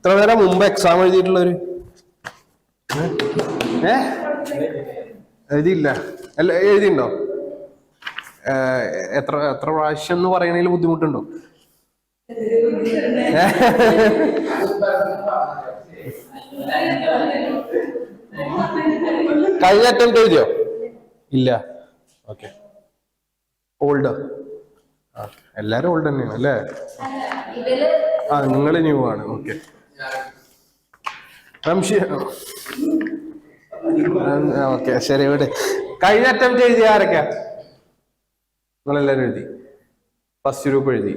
ഇത്ര നേരം മുമ്പ് എക്സാം എഴുതിയിട്ടുള്ളവര് എഴുതിയില്ല? അല്ല എഴുതിണ്ടോ? എത്ര എത്ര പ്രാവശ്യം എന്ന് പറയണതിൽ ബുദ്ധിമുട്ടുണ്ടോ? കഴിഞ്ഞ അറ്റംപ്റ്റ് എഴുതിയോ? ഇല്ല. ഓക്കെ. ഓൾഡ്. എല്ലാരും ഓൾഡ് തന്നെയാണ് അല്ലേ? ആ നിങ്ങൾ ന്യൂ ആണ്. ഓക്കെ. ഓക്കെ ശരി. ഇവിടെ കഴിഞ്ഞ അറ്റംപ്റ്റ് എഴുതിയ ആരൊക്കെയാ? നിങ്ങളെല്ലാരും എഴുതി. ഫസ്റ്റ് ഗ്രൂപ്പ് എഴുതി.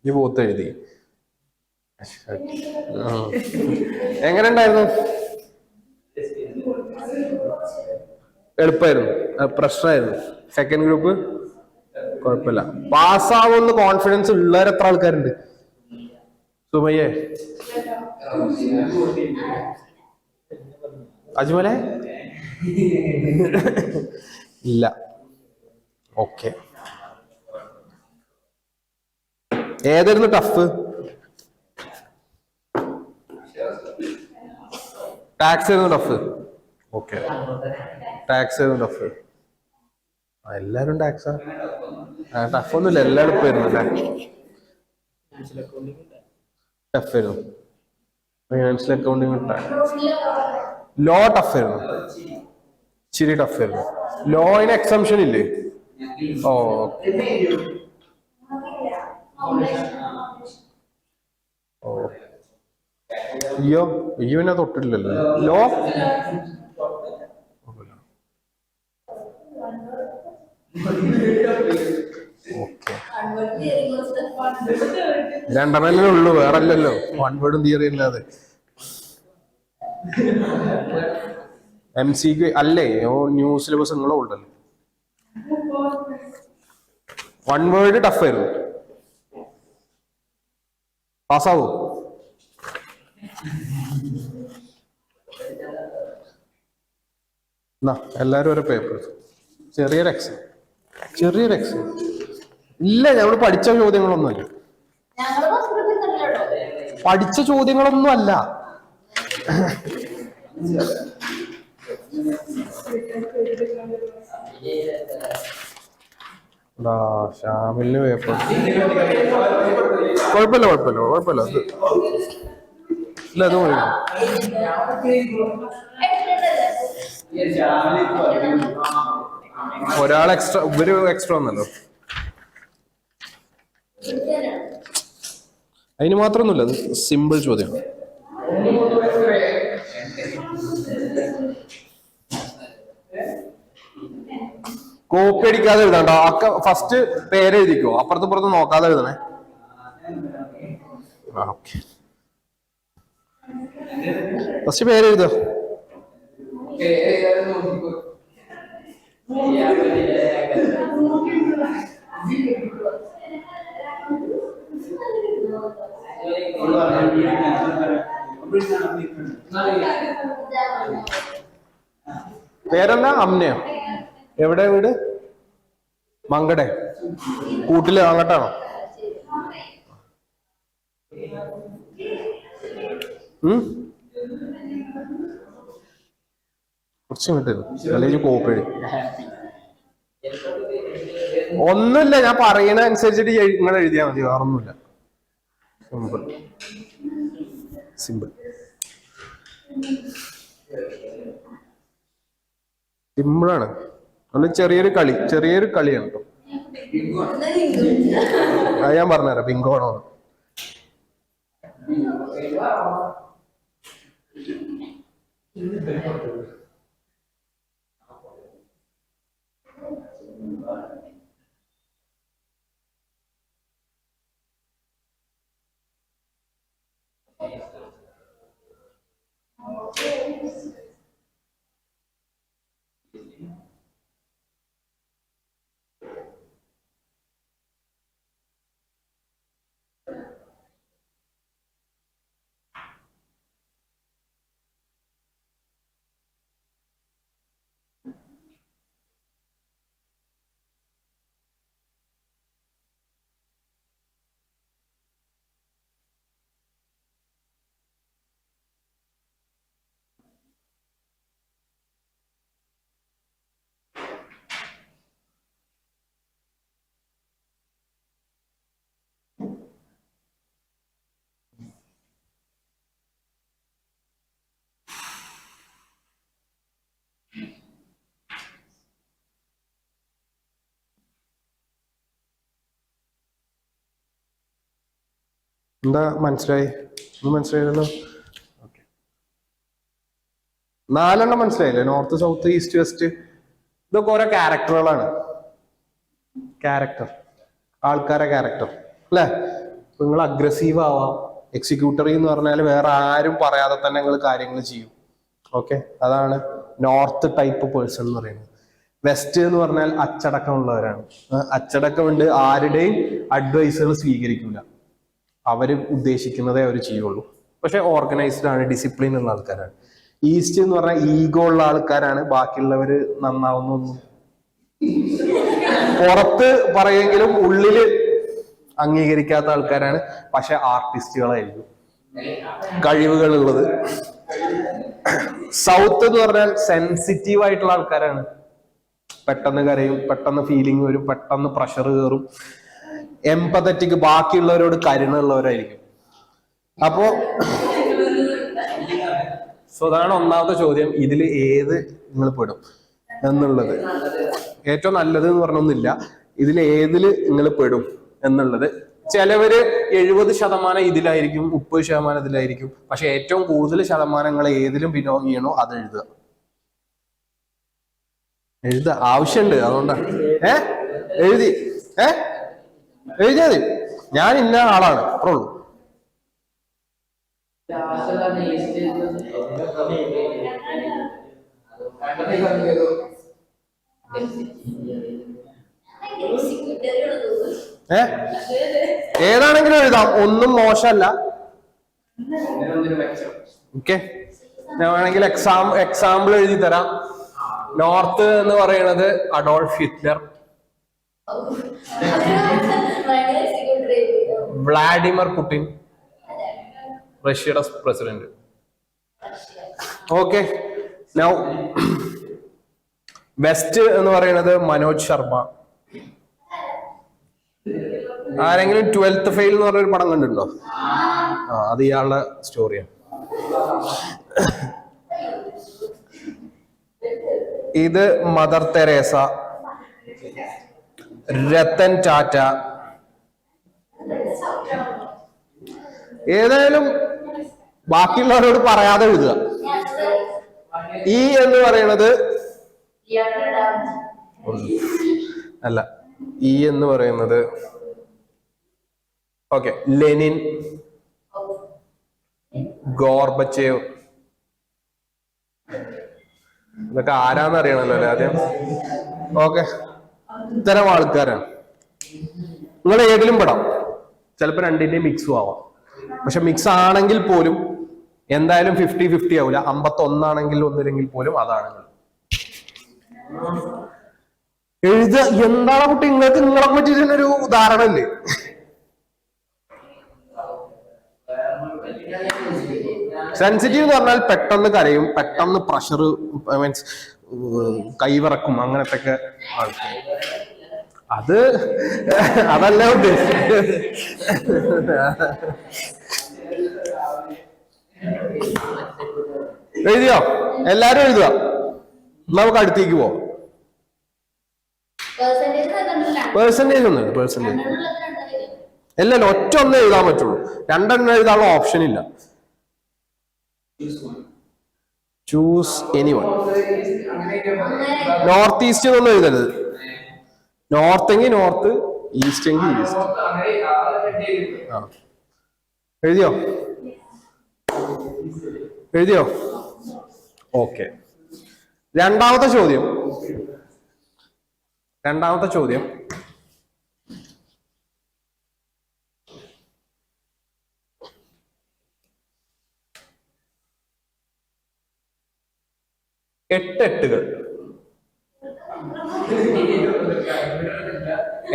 ഈ ബൂത്ത് എഴുതി. എങ്ങനെ ഉണ്ടായിരുന്നു? എളുപ്പമായിരുന്നു? പ്രശ്നമായിരുന്നു? സെക്കൻഡ് ഗ്രൂപ്പ് കുഴപ്പമില്ല. പാസ്സാവുമെന്ന് കോൺഫിഡൻസ് ഉള്ളവർ എത്ര ആൾക്കാരുണ്ട്? സുമയ്യേ, അജ്മലെ ഇല്ല. ഓക്കെ. ഏതായിരുന്നു ടഫ്? ടാക്സ് ആയിരുന്നു ടഫ്. ഓക്കെ. ടാക്സ് ആയിരുന്നു ടഫ്. എല്ലാരും ടാക്സാ? ടഫ് ഒന്നുമില്ല, എല്ലാം എളുപ്പമായിരുന്നു അല്ലേ? ടഫ് ആയിരുന്നു. ഫൈനാൻഷ്യൽ അക്കൗണ്ടിങ് ലോ ടഫ് ആയിരുന്നു. ഇച്ചിരി ടഫ് ആയിരുന്നു. ലോയിന് എക്സംഷൻ ഇല്ലേ? ഓ ഓ അയ്യോ അയ്യോനെ തൊട്ടില്ലല്ലോ. Law okay. രണ്ടെണ്ണല്ലേ ഉള്ളൂ, വേറെ അല്ലല്ലോ. വൺ വേർഡും തിയറി അല്ലാതെ. MC അല്ലേ? ന്യൂ സിലബസ് നിങ്ങളെ ഉണ്ടല്ലോ. വൺ വേർഡ് ടഫ് ആയിരുന്നു. പാസ്സാവോ? എല്ലാരും ഒരു പേപ്പർ. ചെറിയൊരു എക്സാം. ഇല്ല, ഞങ്ങൾ പഠിച്ച ചോദ്യങ്ങളൊന്നുമല്ല. പഠിച്ച ചോദ്യങ്ങളൊന്നും അല്ല. ഷാമിലിന് പേപ്പർ കുഴപ്പമില്ല. അത് ഇല്ല, അത് ഒരാൾ എക്സ്ട്രാ, ഇവര് എക്സ്ട്രാ വന്നല്ലോ. അതിന് മാത്രമൊന്നുമില്ല, അത് സിമ്പിൾ ചോദ്യം. കോപ്പി അടിക്കാതെ എഴുതണ്ടോ? ഒക്കെ ഫസ്റ്റ് പേര് എഴുതിക്കോ, അപ്പുറത്തും നോക്കാതെ എഴുതണേ. ഫസ്റ്റ് പേര് എഴുതോ. പേരെന്താ? അമ്നയോ? എവിടെ വീട്? മങ്കടെ കൂട്ടില് അങ്ങോട്ടാണോ? കുറച്ച് കിട്ടുന്നു അല്ലെങ്കിൽ കോപ്പി. ഒന്നുമില്ല, ഞാൻ പറയണ അനുസരിച്ചിട്ട് നിങ്ങൾ എഴുതിയാൽ മതി, വേറൊന്നുമില്ല. സിമ്പിൾ സിമ്പിളാണ്. അത് ചെറിയൊരു കളിയാണ് കേട്ടോ. അത് ഞാൻ പറഞ്ഞുതരാം. ബിങ്കോ ആണോ? എന്താ മനസ്സിലായി? മനസ്സിലായല്ലോ. ഓക്കെ, 4 മനസ്സിലായില്ലേ? North, south, east, west. ഇതൊക്കെ ഓരോ ക്യാരക്ടറുകളാണ്. ക്യാരക്ടർ, ആൾക്കാരെ ക്യാരക്ടർ അല്ലേ? നിങ്ങൾ അഗ്രസീവ് ആവാം. എക്സിക്യൂട്ടറി എന്ന് പറഞ്ഞാൽ വേറെ ആരും പറയാതെ തന്നെ നിങ്ങൾ കാര്യങ്ങൾ ചെയ്യും. ഓക്കെ, അതാണ് നോർത്ത് ടൈപ്പ് പേഴ്സൺ എന്ന് പറയുന്നത്. വെസ്റ്റ് എന്ന് പറഞ്ഞാൽ അച്ചടക്കമുള്ളവരാണ്. അച്ചടക്കമുണ്ട്, ആരുടെയും അഡ്വൈസുകൾ സ്വീകരിക്കില്ല. അവര് ഉദ്ദേശിക്കുന്നതേ അവർ ചെയ്യുള്ളൂ. പക്ഷെ ഓർഗനൈസ്ഡ് ആണ്, ഡിസിപ്ലിൻ ഉള്ള ആൾക്കാരാണ്. ഈസ്റ്റ് എന്ന് പറഞ്ഞാൽ ഈഗോ ഉള്ള ആൾക്കാരാണ്. ബാക്കിയുള്ളവര് നന്നാവുന്നൊന്നും പുറത്ത് പറയുമെങ്കിലും ഉള്ളില് അംഗീകരിക്കാത്ത ആൾക്കാരാണ്. പക്ഷെ ആർട്ടിസ്റ്റുകളായിരിക്കും, കഴിവുകൾ ഉള്ളത്. സൗത്ത് എന്ന് പറഞ്ഞാൽ സെൻസിറ്റീവ് ആയിട്ടുള്ള ആൾക്കാരാണ്. പെട്ടെന്ന് കരയും, പെട്ടെന്ന് ഫീലിംഗ് വരും, പെട്ടെന്ന് പ്രഷർ കയറും. എംപതറ്റിക്, ബാക്കിയുള്ളവരോട് കരുണുള്ളവരായിരിക്കും. അപ്പോ അതാണ് ഒന്നാമത്തെ ചോദ്യം, ഇതിൽ ഏത് നിങ്ങൾ പെടും എന്നുള്ളത്. ഏറ്റവും നല്ലത് എന്ന് പറഞ്ഞൊന്നുമില്ല, ഇതിൽ ഏതില് നിങ്ങൾ പെടും എന്നുള്ളത്. ചിലവര് 70% ഇതിലായിരിക്കും, 30% ഇതിലായിരിക്കും. പക്ഷെ ഏറ്റവും കൂടുതൽ ശതമാനങ്ങൾ ഏതിലും ബിലോങ് ചെയ്യണോ അത് എഴുതുക ആവശ്യമുണ്ട്. അതുകൊണ്ടാണ് എഴുതി എഴുതിയാ മതി. ഞാൻ ഇന്ന ആളാണ്, അത്രേ ഉള്ളൂ. ഏതാണെങ്കിലും എഴുതാം, ഒന്നും മോശമല്ല. ഓക്കെ, ഞാൻ വേണമെങ്കിൽ എക്സാമ്പിൾ എഴുതി തരാം. നോർത്ത് എന്ന് പറയുന്നത് അഡോൾഫ് ഹിറ്റ്ലർ, വ്ളാഡിമിർ പുടിൻ, റഷ്യയുടെ പ്രസിഡന്റ്. ഓക്കെ, നൗ വെസ്റ്റ് എന്ന് പറയുന്നത് മനോജ് ശർമ്മ. ആരെങ്കിലും 12th ഫെയിൽ എന്ന് പറഞ്ഞൊരു പടം കണ്ടിട്ടുണ്ടോ? അത് ഇയാളുടെ സ്റ്റോറിയാണ്. ഇത് മദർ തെരേസ, രത്തൻ ടാറ്റ. ഏതായാലും ബാക്കിയുള്ളവരോട് പറയാതെ എഴുതുക. ഈ എന്ന് പറയുന്നത് അല്ല, ഈ എന്ന് പറയുന്നത് ഓക്കെ, ലെനിൻ, ഗോർബച്ചേവ്. ഇതൊക്കെ ആരാന്ന് അറിയണല്ലോ അല്ലേ ആദ്യം. ഓക്കെ, ഇത്തരം ആൾക്കാരാണ്. നിങ്ങൾ ഏതിലും പെടാം, ചിലപ്പോൾ രണ്ടിന്റെയും മിക്സും ആവാം. പക്ഷെ മിക്സ് ആണെങ്കിൽ പോലും എന്തായാലും 50-50 ആവില്ല. 51 ആണെങ്കിൽ ഒന്നില്ലെങ്കിൽ പോലും അതാണ് എഴുതുക. എന്താണ് കുട്ടി, നിങ്ങൾക്ക് നിങ്ങളെ പറ്റിയൊരു ഉദാഹരണം ഇല്ലേ? സെൻസിറ്റീവ് എന്ന് പറഞ്ഞാൽ പെട്ടെന്ന് കരയും, പെട്ടെന്ന് പ്രഷർ മീൻസ് കൈവിറക്കും, അങ്ങനത്തെ ഒക്കെ ആൾക്കാർ. അതല്ല ഉദ്ദേശിച്ചത്. എഴുതിയോ? എല്ലാരും എഴുതുക. നമുക്ക് അടുത്തേക്ക് പോവാം. പേഴ്സൻറ്റേജ് ഒന്നും പേഴ്സൻറ്റേജ് അല്ലല്ലോ, ഒറ്റ ഒന്നേ എഴുതാൻ പറ്റുള്ളൂ. 2 എഴുതാനുള്ള ഓപ്ഷൻ ഇല്ല. Choose anyone. നോർത്ത് ഈസ്റ്റ് ഒന്നും എഴുതരുത്. നോർത്ത് എങ്കിൽ നോർത്ത്, ഈസ്റ്റ് എങ്കിൽ ഈസ്റ്റ്. എഴുതിയോ? ഓക്കെ, രണ്ടാമത്തെ ചോദ്യം. 8 എട്ടുകൾ.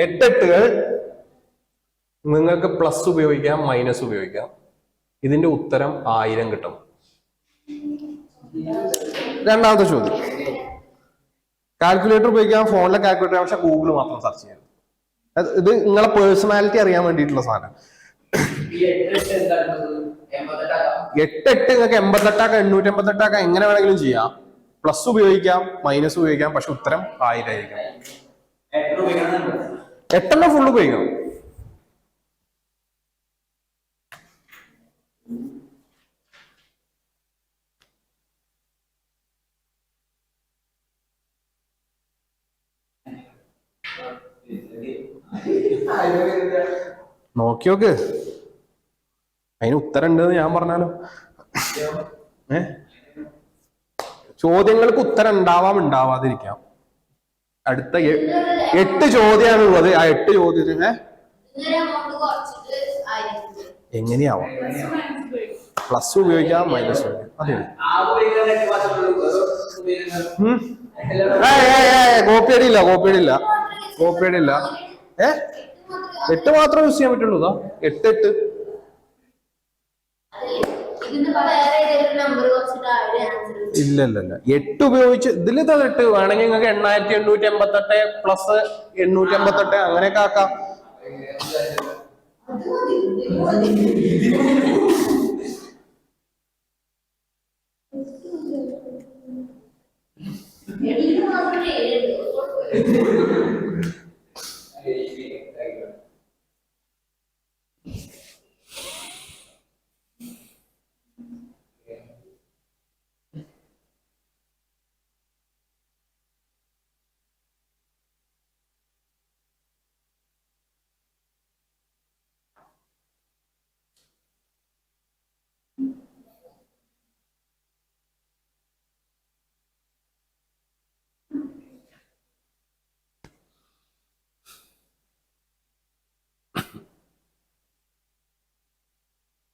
8 എട്ടുകൾ നിങ്ങൾക്ക് പ്ലസ് ഉപയോഗിക്കാം, മൈനസ് ഉപയോഗിക്കാം. ഇതിന്റെ ഉത്തരം 1000 കിട്ടും. രണ്ടാമത്തെ ചോദ്യം. കാൽക്കുലേറ്റർ ഉപയോഗിക്കാം, ഫോണിലെ കാൽക്കുലേറ്റർ, പക്ഷെ ഗൂഗിൾ മാത്രം സെർച്ച് ചെയ്യാം. ഇത് നിങ്ങളെ പേഴ്സണാലിറ്റി അറിയാൻ വേണ്ടിയിട്ടുള്ള സാധനം. 8 നിങ്ങൾക്ക് 88 888 എങ്ങനെ വേണമെങ്കിലും ചെയ്യാം. പ്ലസ് ഉപയോഗിക്കാം, മൈനസ് ഉപയോഗിക്കാം, പക്ഷെ ഉത്തരം 1000 ആയിരിക്കും. 8 ഫുൾ ഉപയോഗിക്കണം. നോക്കിയോക്ക്, അതിന് ഉത്തരം ഉണ്ടെന്ന് ഞാൻ പറഞ്ഞാലോ. ചോദ്യങ്ങൾക്ക് ഉത്തരം ഉണ്ടാവാം, ഉണ്ടാവാതിരിക്കാം. അടുത്ത 8 ചോദ്യമാണുള്ളത്. ആ 8 ചോദ്യത്തിന് എങ്ങനെയാവാം? പ്ലസ് ഉപയോഗിക്കാം, മൈനസ് അതെ. കോപ്പിയടിയില്ല, കോപ്പിയടിയില്ല, കോപ്പിയടിയില്ല. 8 മാത്രമേ യൂസ് ചെയ്യാൻ പറ്റുള്ളൂ. 8 ഇല്ല ഇല്ല ഇല്ല 8 ഉപയോഗിച്ച് ഇതിലിതാ 8 വേണമെങ്കിൽ നിങ്ങൾക്ക് 8888 പ്ലസ് 888 അങ്ങനെയൊക്കെ ആക്കാം.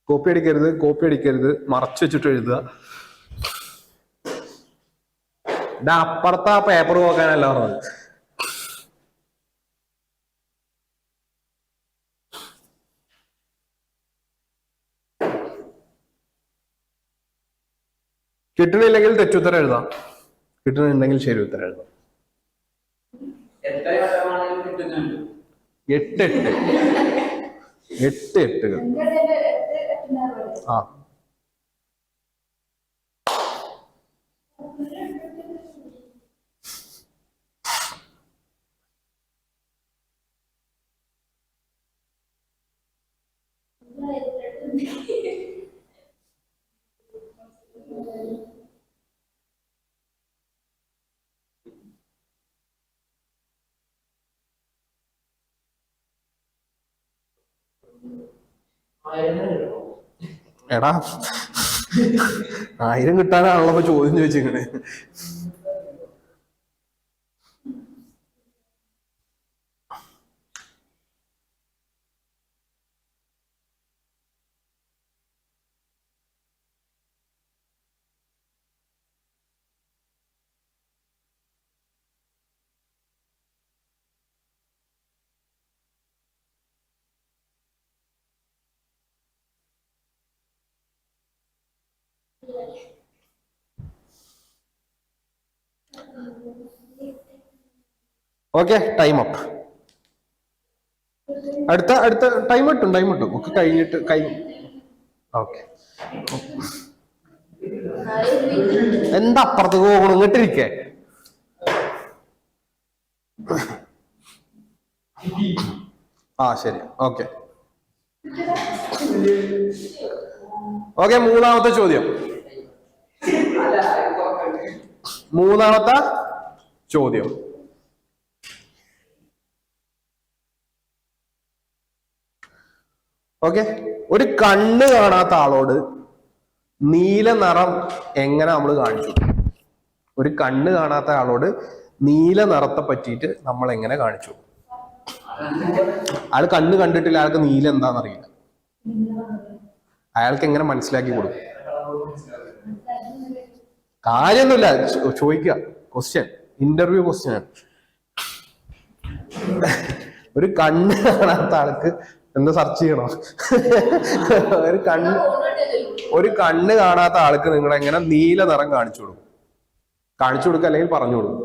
കോപ്പി അടിക്കരുത്, കോപ്പി അടിക്കരുത്, മറച്ചു വെച്ചിട്ട് എഴുതുക. അപ്പുറത്ത് ആ പേപ്പർ നോക്കാനല്ല പറഞ്ഞത്. കിട്ടണില്ലെങ്കിൽ തെറ്റുത്തരം എഴുതാം, കിട്ടണുണ്ടെങ്കിൽ ശരി ഉത്തരം എഴുതാം. 8 8 ആ എടാ 1000 കിട്ടാനാണല്ലോ ചോദ്യം ചോദിച്ചിങ്ങനെ. Okay, time up. അടുത്ത ടൈം ഇട്ടും ഒക്കെ കഴിഞ്ഞിട്ട് ഓക്കെ. എന്താ അപ്പുറത്ത് പോകണം, ഇങ്ങോട്ടിരിക്കേ. ആ ശരി, ഓക്കെ. ഓക്കെ, മൂന്നാമത്തെ ചോദ്യം. ഓക്കെ, ഒരു കണ്ണ് കാണാത്ത ആളോട് നീല നിറം എങ്ങനെ നമ്മൾ കാണിച്ചു? ഒരു കണ്ണ് കാണാത്ത ആളോട് നീല നിറത്തെ പറ്റിയിട്ട് നമ്മൾ എങ്ങനെ കാണിച്ചു? അയാൾ കണ്ണ് കണ്ടിട്ടില്ല, അയാൾക്ക് നീല എന്താണെന്നറിയില്ല. അയാൾക്ക് എങ്ങനെ മനസ്സിലാക്കി കൊടുക്കും? കാര്യമൊന്നുമില്ല, ചോദിക്കുക. ക്വസ്റ്റ്യൻ, ഇന്റർവ്യൂ ക്വസ്റ്റ്യൻ ആണ്. ഒരു കണ്ണ് കാണാത്ത ആൾക്ക് എന്താ സെർച്ച് ചെയ്യണോ? ഒരു കണ്ണ് കാണാത്ത ആൾക്ക് നിങ്ങൾ എങ്ങനെ നീല നിറം കാണിച്ചു കൊടുക്കും? കാണിച്ചു കൊടുക്കുക, അല്ലെങ്കിൽ പറഞ്ഞു കൊടുക്കും.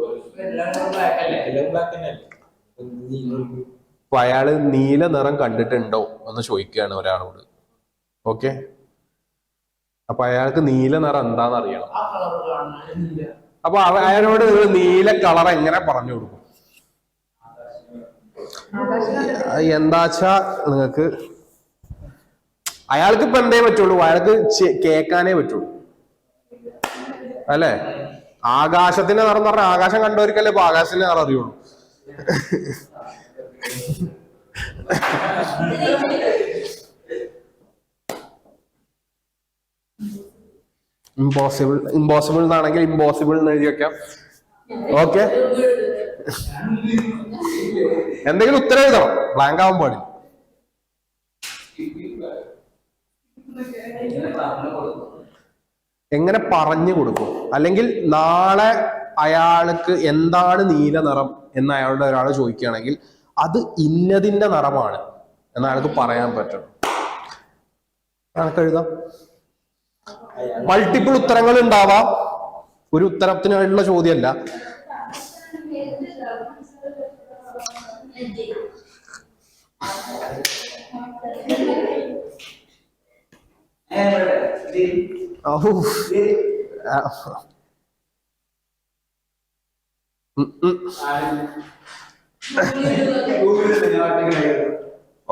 അപ്പൊ അയാള് നീല നിറം കണ്ടിട്ടുണ്ടോ എന്ന് ചോദിക്കുകയാണ് ഒരാളോട്. ഓക്കെ, അപ്പൊ അയാൾക്ക് നീല നിറം എന്താന്ന് അറിയണം. അപ്പൊ അയാളോട് നിങ്ങൾ നീല കളർ എങ്ങനെ പറഞ്ഞു കൊടുക്കും? എന്താച്ചാ നിങ്ങൾക്ക് അയാൾക്ക് ഇപ്പൊ എന്തേ പറ്റുള്ളൂ? അയാൾക്ക് കേൾക്കാനേ പറ്റുള്ളൂ, അല്ലെ? ആകാശത്തിന്റെ നിറം എന്ന് പറഞ്ഞാൽ ആകാശം കണ്ടവർക്കല്ലേ ഇപ്പൊ ആകാശത്തിന്റെ നിറം അറിയുള്ളൂ. ഇമ്പോസിബിൾ ഇമ്പോസിബിൾ എന്നാണെങ്കിൽ ഇമ്പോസിബിൾ എന്ന് എഴുതി വെക്കാം. ഓക്കെ, എന്തെങ്കിലും ഉത്തരം എഴുതണം, ബ്ലാങ്ക് ആവാൻ പാടില്ല. എങ്ങനെ പറഞ്ഞു കൊടുക്കും? അല്ലെങ്കിൽ നാളെ അയാൾക്ക് എന്താണ് നീല നിറം എന്ന് അയാളുടെ ഒരാൾ ചോദിക്കുകയാണെങ്കിൽ അത് ഇന്നതിന്റെ നിറമാണ് എന്ന് അയാൾക്ക് പറയാൻ പറ്റണം. അയാൾക്ക് എഴുതാം. മൾട്ടിപ്പിൾ ഉത്തരങ്ങൾ ഉണ്ടാവാം, ഒരു ഉത്തരത്തിനുള്ള ചോദ്യമല്ല.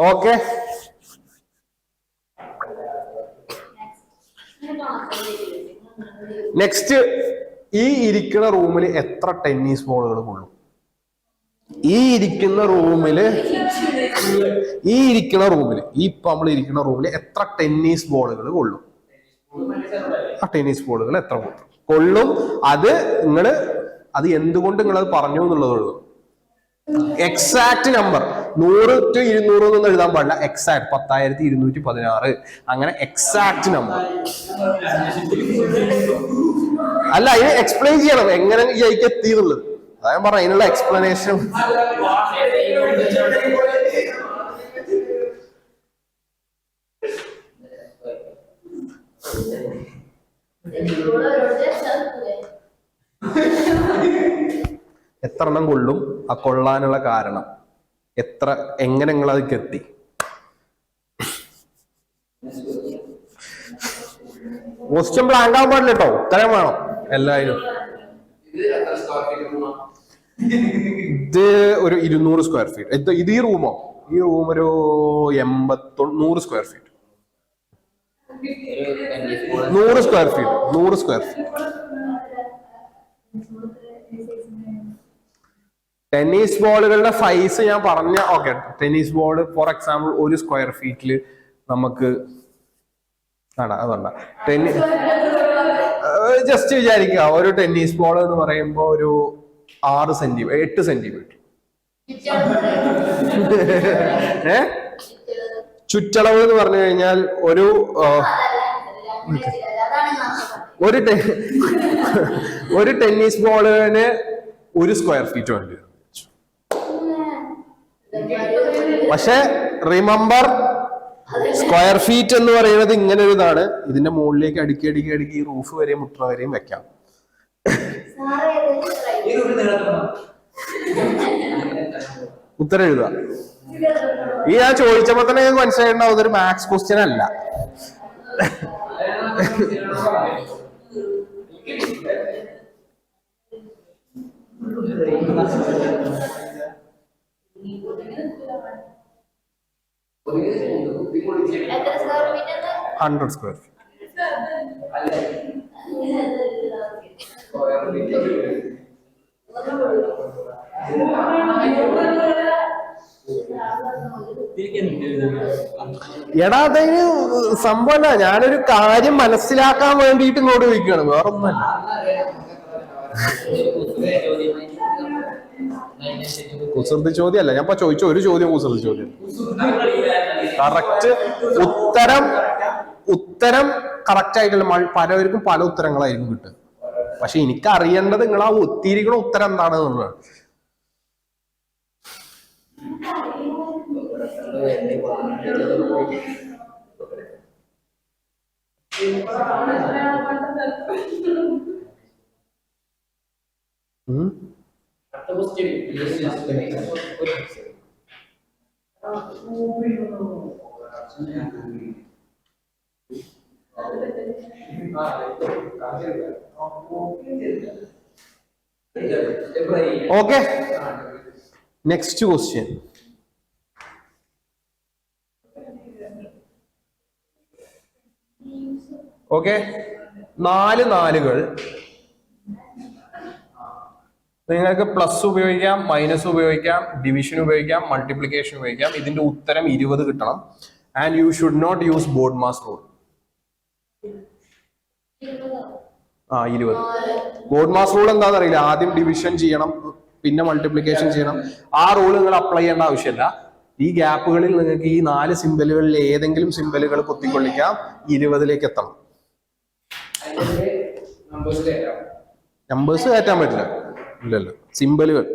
ഓക്കെ, നെക്സ്റ്റ്, ഈ ഇരിക്കുന്ന റൂമിൽ എത്ര ടെന്നീസ് ബോളുകൾ കൊള്ളും? ഈ ഇരിക്കുന്ന റൂമില് ഈ ഇപ്പൊ നമ്മൾ ഇരിക്കുന്ന റൂമിൽ എത്ര ടെന്നീസ് ബോളുകൾ കൊള്ളും? ആ ടെന്നീസ് ബോളുകൾ എത്ര കൊള്ളും? അത് അത് എന്തുകൊണ്ട് നിങ്ങൾ അത് പറഞ്ഞു എന്നുള്ളതുള്ളൂ. എക്സാക്ട് നമ്പർ 100 to 200 എന്നൊന്നും എഴുതാൻ പാടില്ല. എക്സാക്ട് 10,216 അങ്ങനെ എക്സാക്ട് നമ്പർ. അല്ല, അതിന് എക്സ്പ്ലെയിൻ ചെയ്യണം എങ്ങനെ ഈ ഐക്ക് എത്തി എന്നുള്ളത്. അതാ ഞാൻ പറഞ്ഞ അതിനുള്ള എക്സ്പ്ലനേഷൻ. എത്ര എണ്ണം കൊള്ളും? ആ കൊള്ളാനുള്ള കാരണം എങ്ങനെ നിങ്ങൾ അതിലേക്ക് എത്തി? ക്വസ്റ്റ്യൻ ബ്ലാങ്ക് ആവാൻ പാടില്ല കേട്ടോ, ഉത്തരം വേണം എല്ലാവരും. ഇത് ഒരു 200 സ്ക്വയർ ഫീറ്റ്. ഇത് ഈ റൂമോ? ഈ റൂം ഒരു 100 square feet. 100 square feet. 100 square feet. Tennis ബോളുകളുടെ സൈസ് ഞാൻ പറഞ്ഞ. Okay, tennis ball for example 1 square ഫീറ്റില് നമുക്ക് അതുകൊണ്ടാ ജസ്റ്റ് വിചാരിക്കുക, ഒരു ടെന്നീസ് ബോൾ എന്ന് പറയുമ്പോ ഒരു 8 സെന്റിമീറ്റർ. ചുറ്റളവ് എന്ന് പറഞ്ഞു കഴിഞ്ഞാൽ ഒരു ടെന്നീസ് ബോളിന് 1 സ്ക്വയർ ഫീറ്റ് വേണ്ടി വരും. പക്ഷെ റിമെമ്പർ, സ്ക്വയർ ഫീറ്റ് എന്ന് പറയുന്നത് ഇങ്ങനെ ഒരു ഇതാണ്. ഇതിന്റെ മുകളിലേക്ക് അടുക്കി റൂഫ് വരെയും മുട്ട വരെയും വെക്കാം. ഉത്തരം എഴുതുക. ഈ ഞാൻ ചോദിച്ചപ്പോ തന്നെ മനസ്സിലായിട്ടുണ്ടാവും ഇതൊരു മാത്സ് ക്വസ്റ്റ്യൻ അല്ല. $100 സ്ക്വയർ ഫീറ്റ്. എടാ, അതിന് സംഭവമല്ല, ഞാനൊരു കാര്യം മനസ്സിലാക്കാൻ വേണ്ടിയിട്ട് ഇങ്ങോട്ട് ചോദിക്കുകയാണ്, വേറൊന്നുമല്ല. കുസൃതി ചോദ്യമല്ല ഞാൻ ഇപ്പൊ ചോദിച്ച ഒരു ചോദ്യം കുസൃതി ചോദ്യം. കറക്റ്റ് ഉത്തരം കറക്റ്റ് ആയിട്ടല്ല, പലവർക്കും പല ഉത്തരങ്ങളായിരിക്കും കിട്ടുക. പക്ഷെ എനിക്ക് അറിയേണ്ടത് നിങ്ങൾ ആ ഒത്തിരിക്കണ ഉത്തരം എന്താണ് എന്നുള്ളതാണ്. Okay, next question. ഓക്കെ, 4 നാലുകൾ നിങ്ങൾക്ക് പ്ലസ് ഉപയോഗിക്കാം, മൈനസ് ഉപയോഗിക്കാം, ഡിവിഷൻ ഉപയോഗിക്കാം, മൾട്ടിപ്ലിക്കേഷൻ ഉപയോഗിക്കാം. ഇതിന്റെ ഉത്തരം 20 കിട്ടണം. And you should not use BODMAS rule. 20. BODMAS rule എന്താണെന്ന് അറിയില്ല. ആദ്യം ഡിവിഷൻ ചെയ്യണം, പിന്നെ മൾട്ടിപ്ലിക്കേഷൻ ചെയ്യണം. ആ റൂൾ നിങ്ങൾ അപ്ലൈ ചെയ്യേണ്ട ആവശ്യമില്ല. ഈ ഗ്യാപ്പുകളിൽ നിങ്ങൾക്ക് ഈ 4 സിമ്പലുകളിൽ ഏതെങ്കിലും സിമ്പലുകൾ കുത്തിക്കൊള്ളിക്കാം, 20ലേക്ക് എത്തണം. നമ്പേഴ്സ് കയറ്റാൻ പറ്റില്ല, ഇല്ലല്ലോ, സിമ്പലുകൾ.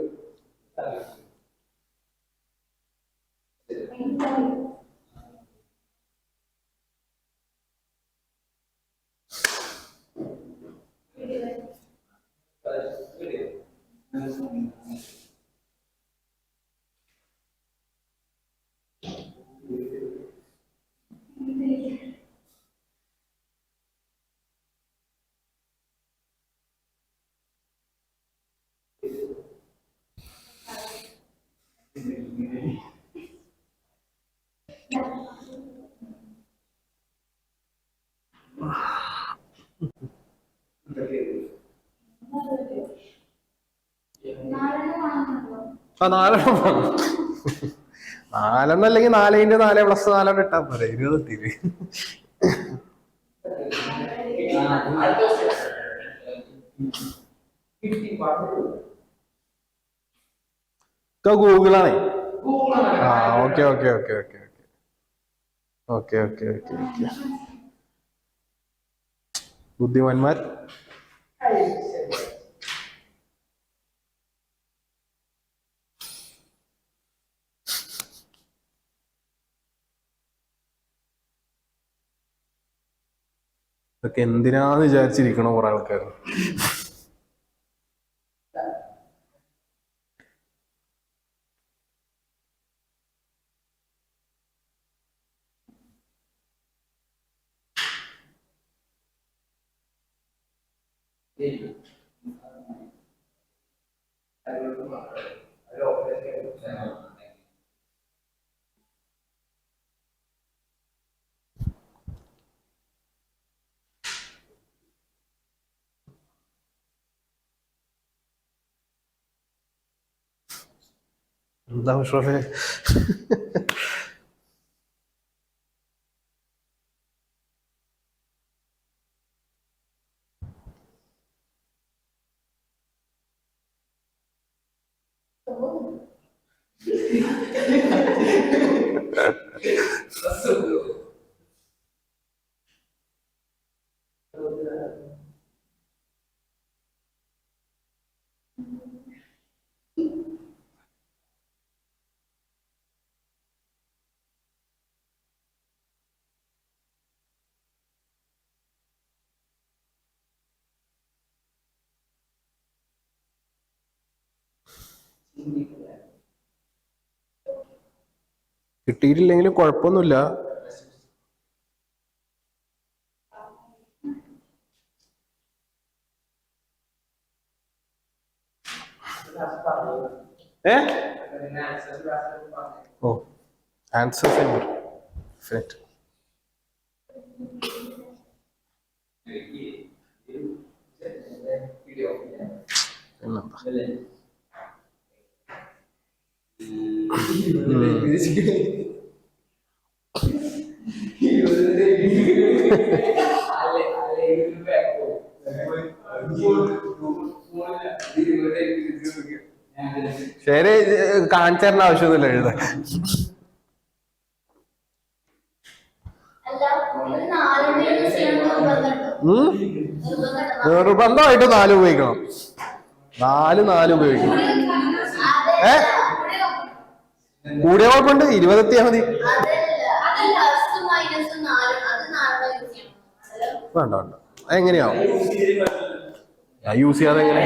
ആ 4 അല്ലെങ്കിൽ 4 × 4 + 4 ഇട്ടാ പോരെ, 20 എത്തിയില്ലേ? ഗൂഗിളാണേ. ആ okay okay okay okay okay okay okay okay ബുദ്ധിമാന്മാർ. ഇതൊക്കെ എന്തിനാന്ന് വിചാരിച്ചിരിക്കണ കുറെ ആൾക്കാർ. എന്താ മുഷ്റഫേ? കിട്ടിയിട്ടില്ലെങ്കിലും കുഴപ്പമൊന്നുമില്ല. ഓ ആൻസർ ശരി, കാണിച്ചു തരേണ്ട ആവശ്യമൊന്നുമില്ല. എഴുതാൻ നിർബന്ധമായിട്ട് 4 ഉപയോഗിക്കണം. 4 ഉപയോഗിക്കണം. കൂടിയ കുഴപ്പമുണ്ട്, 20 എത്തിയാൽ മതി. വേണ്ട വേണ്ട, അതെങ്ങനെയാവും യൂസ് ചെയ്യാതെ എങ്ങനെ?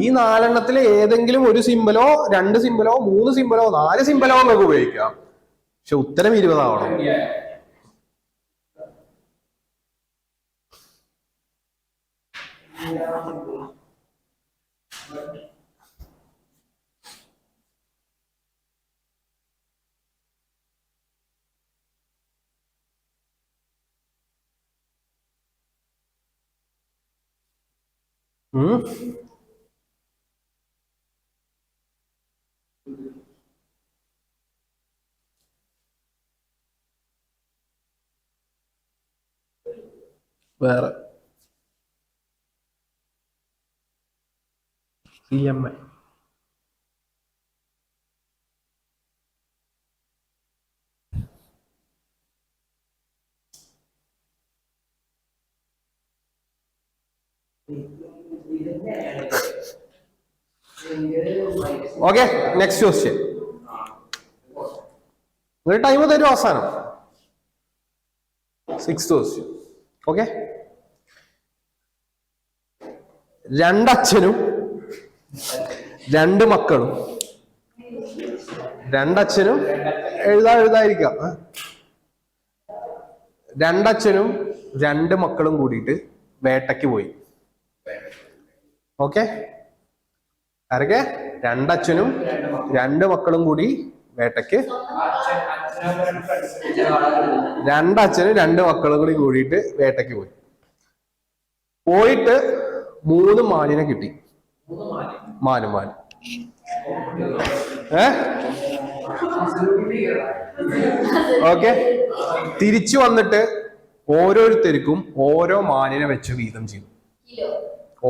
ഈ 4 ഏതെങ്കിലും ഒരു സിമ്പലോ 2 സിമ്പലോ 3 സിമ്പലോ 4 സിമ്പലോ നമുക്ക് ഉപയോഗിക്കാം. പക്ഷെ ഉത്തരം 20 ആവണം. ഉം വേറെ CMA ഓക്കെ. Next question. ഒരു ടൈം തരും അവസാനം. 6th question. ഓക്കെ. രണ്ടച്ഛനും രണ്ട് മക്കളും, രണ്ടച്ഛനും എഴുതാതിരിക്കാം. രണ്ടച്ഛനും രണ്ട് മക്കളും കൂടിയിട്ട് വേട്ടയ്ക്ക് പോയി. ഓക്കെ. ആരൊക്കെ? രണ്ടച്ഛനും രണ്ട് മക്കളും കൂടി വേട്ടയ്ക്ക്, രണ്ടച്ഛനും രണ്ട് മക്കളും കൂടി കൂടിയിട്ട് വേട്ടയ്ക്ക് പോയി. പോയിട്ട് 3 മാനിനെ കിട്ടി. മാന് ഓക്കെ. തിരിച്ചു വന്നിട്ട് ഓരോരുത്തർക്കും ഓരോ മാനിനെ വെച്ച് വീതം ചെയ്തു.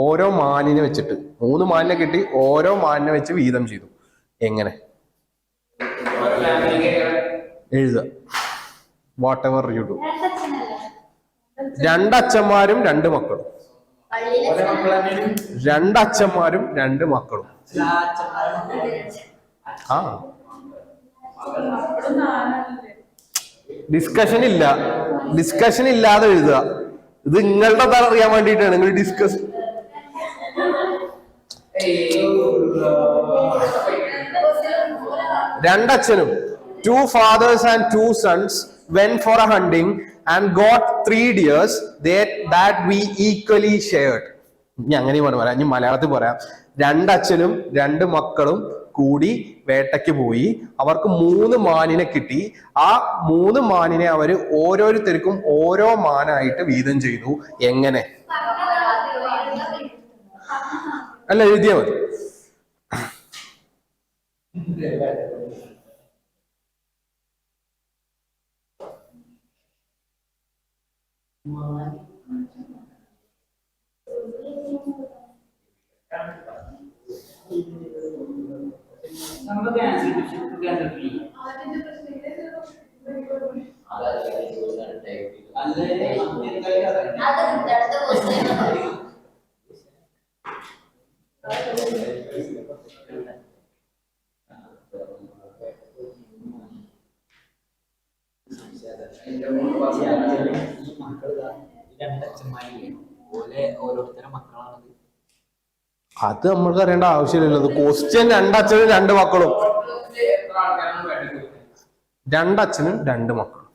ഓരോ മാനിനെ വെച്ചിട്ട് 3 മാനിനെ കിട്ടി, ഓരോ മാനിനെ വെച്ച് വീതം ചെയ്തു. എങ്ങനെ എഴുതുക? Whatever you do. രണ്ടച്ഛന്മാരും രണ്ട് മക്കളും, രണ്ടച്ഛന്മാരും രണ്ട് മക്കളും. ആ ഡിസ്കഷൻ ഇല്ല, ഡിസ്കഷൻ ഇല്ലാതെ എഴുതുക. ഇത് നിങ്ങളുടെ അറിയാൻ വേണ്ടിയിട്ടാണ് നിങ്ങൾ discuss. രണ്ടച്ഛനും 2 fathers and 2 sons went for a hunting and got 3 deers that we equally shared. ഇനി അങ്ങനെ പറയാം, ഇനി മലയാളത്തിൽ പറയാം. രണ്ടച്ഛനും രണ്ട് മക്കളും കൂടി വേട്ടയ്ക്ക് പോയി. അവർക്ക് 3 മാനിനെ കിട്ടി. ആ 3 മാനിനെ അവര് ഓരോരുത്തർക്കും ഓരോ മാനായിട്ട് വീതം ചെയ്തു. എങ്ങനെ? അല്ല, എഴുതിയാ മതി. അത് നമ്മൾക്ക് അറിയേണ്ട ആവശ്യമില്ലല്ലോ. ക്വസ്റ്റ്യൻ രണ്ടച്ഛനും രണ്ട് മക്കളും, രണ്ടച്ഛനും രണ്ട് മക്കളും.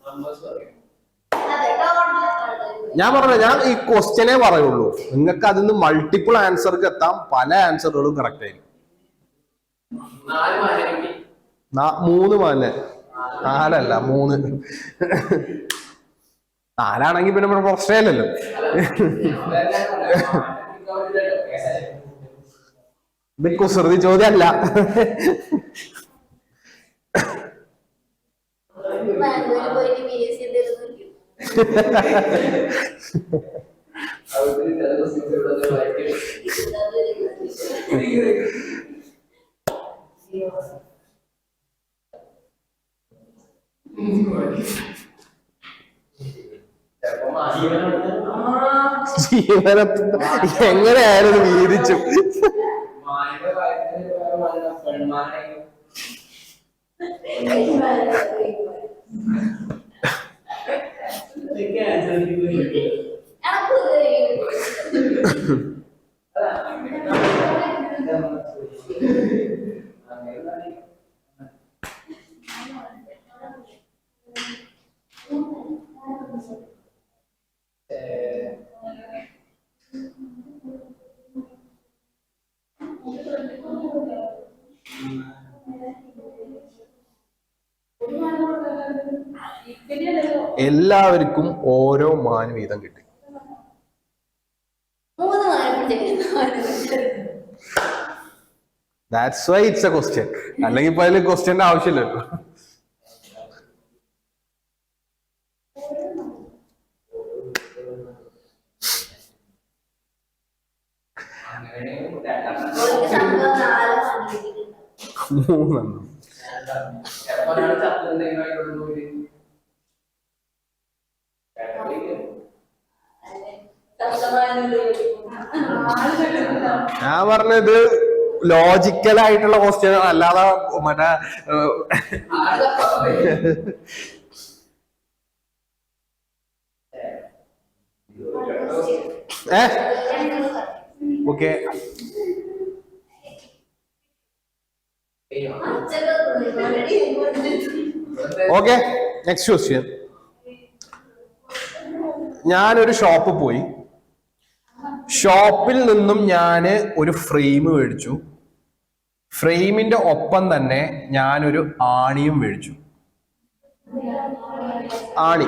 ഞാൻ പറഞ്ഞു, ഞാൻ ഈ ക്വസ്റ്റ്യനെ പറയുള്ളൂ. നിങ്ങൾക്ക് അതിന് മൾട്ടിപ്പിൾ ആൻസർക്ക് എത്താം. പല ആൻസറുകളും കറക്റ്റ് ആയിരിക്കും. 3 മാനെ, 4 അല്ല 3. 4 ആണെങ്കിൽ പിന്നെ നമ്മുടെ പ്രശ്നമില്ലല്ലോ. ഇത് കുസൃതി ചോദ്യമല്ല. ജീവനത്തിൽ എങ്ങനെയായാലും വീതിച്ചു. എല്ലാവർക്കും ഓരോ മാൻ വീതം കിട്ടി. That's why it's A question. അല്ലെങ്കിൽ ഇപ്പൊ അതിൽ ക്വസ്റ്റ്യന്റെ ആവശ്യമില്ലല്ലോ. മൂന്നെണ്ണം. ഞാൻ പറഞ്ഞത് ലോജിക്കൽ ആയിട്ടുള്ള ക്വസ്റ്റ്യൻ അല്ലാതെ മറ്റേ ഓക്കെ. Okay, next question. ഞാനൊരു ഷോപ്പ് പോയി. ഷോപ്പിൽ നിന്നും ഞാൻ ഒരു ഫ്രെയിം മേടിച്ചു. ഫ്രെയിമിന്റെ ഒപ്പം തന്നെ ഞാനൊരു ആണിയും മേടിച്ചു. ആണി,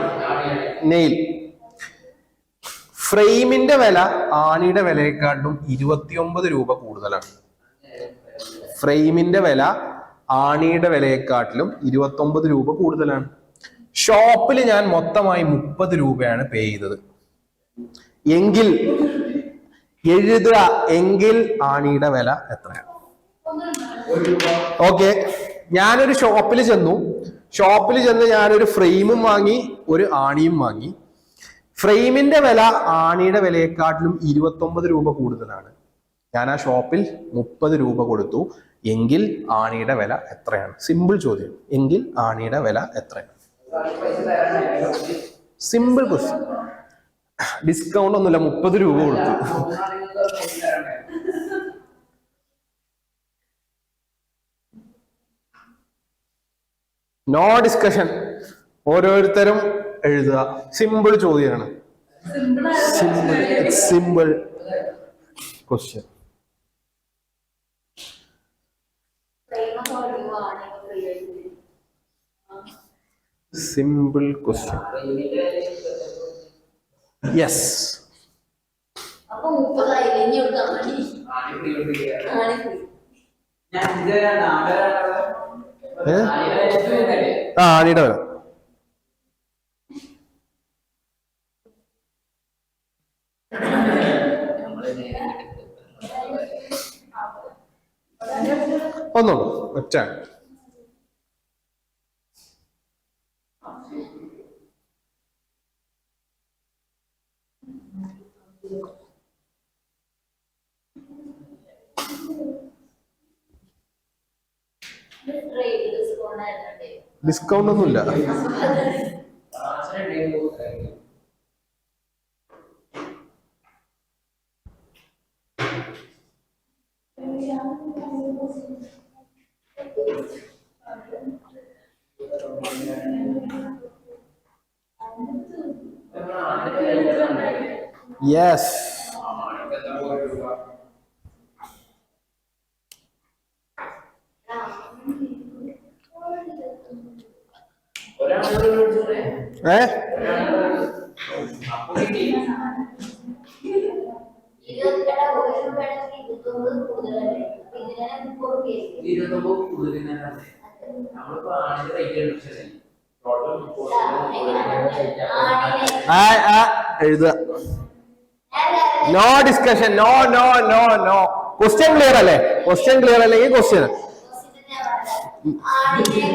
നെയിൽ. ഫ്രെയിമിന്റെ വില ആണിയുടെ വിലയെക്കാട്ടും 29 രൂപ കൂടുതലാണ്. ഫ്രെയിമിന്റെ വില ആണിയുടെ വിലയെക്കാട്ടിലും 29 രൂപ കൂടുതലാണ്. ഷോപ്പിൽ ഞാൻ മൊത്തമായി 30 രൂപയാണ് പേ ചെയ്തത്. എങ്കിൽ എഴുതുക, എങ്കിൽ ആണിയുടെ വില എത്രയാണ്? ഓക്കെ, ഞാനൊരു ഷോപ്പിൽ ചെന്നു. ഷോപ്പിൽ ചെന്ന് ഞാനൊരു ഫ്രെയിമും വാങ്ങി, ഒരു ആണിയും വാങ്ങി. ഫ്രെയിമിന്റെ വില ആണിയുടെ വിലയെക്കാട്ടിലും 29 രൂപ കൂടുതലാണ്. ഞാൻ ആ ഷോപ്പിൽ 30 രൂപ കൊടുത്തു. എങ്കിൽ ആണിയുടെ വില എത്രയാണ്? സിമ്പിൾ ചോദ്യം. എങ്കിൽ ആണിയുടെ വില എത്രയാണ്? Simple question. ഡിസ്കൗണ്ട് ഒന്നുമില്ല, 30 രൂപ കൊടുത്തു. No discussion. ഓരോരുത്തരും എഴുതുക. സിമ്പിൾ ചോദ്യമാണ്. Simple question. Simple question. Yes. ആണിയുടെ വില ഒന്നും ഒറ്റ. ഡിസ്കൗണ്ട് ഒന്നുമില്ല. യെസ്. എഴുതുക. No discussion. No no no no. Question clear അല്ലേ? ക്വസ്റ്റ്യൻ ക്ലിയർ അല്ലെങ്കിൽ ക്വസ്റ്റ്യൻ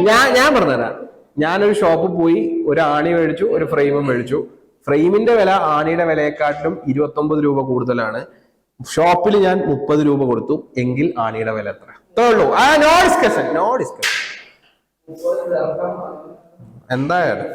ഞാൻ പറഞ്ഞുതരാം. ഞാനൊരു ഷോപ്പിൽ പോയി, ഒരു ആണി മേടിച്ചു, ഒരു ഫ്രെയിമും മേടിച്ചു. ഫ്രെയിമിന്റെ വില ആണിയുടെ വിലയെക്കാട്ടിലും 29 രൂപ കൂടുതലാണ്. ഷോപ്പിൽ ഞാൻ 30 രൂപ കൊടുത്തു. എങ്കിൽ ആണിയുടെ വില എത്ര? ഉള്ളൂ. No discussion. No discussion. എന്തായാലും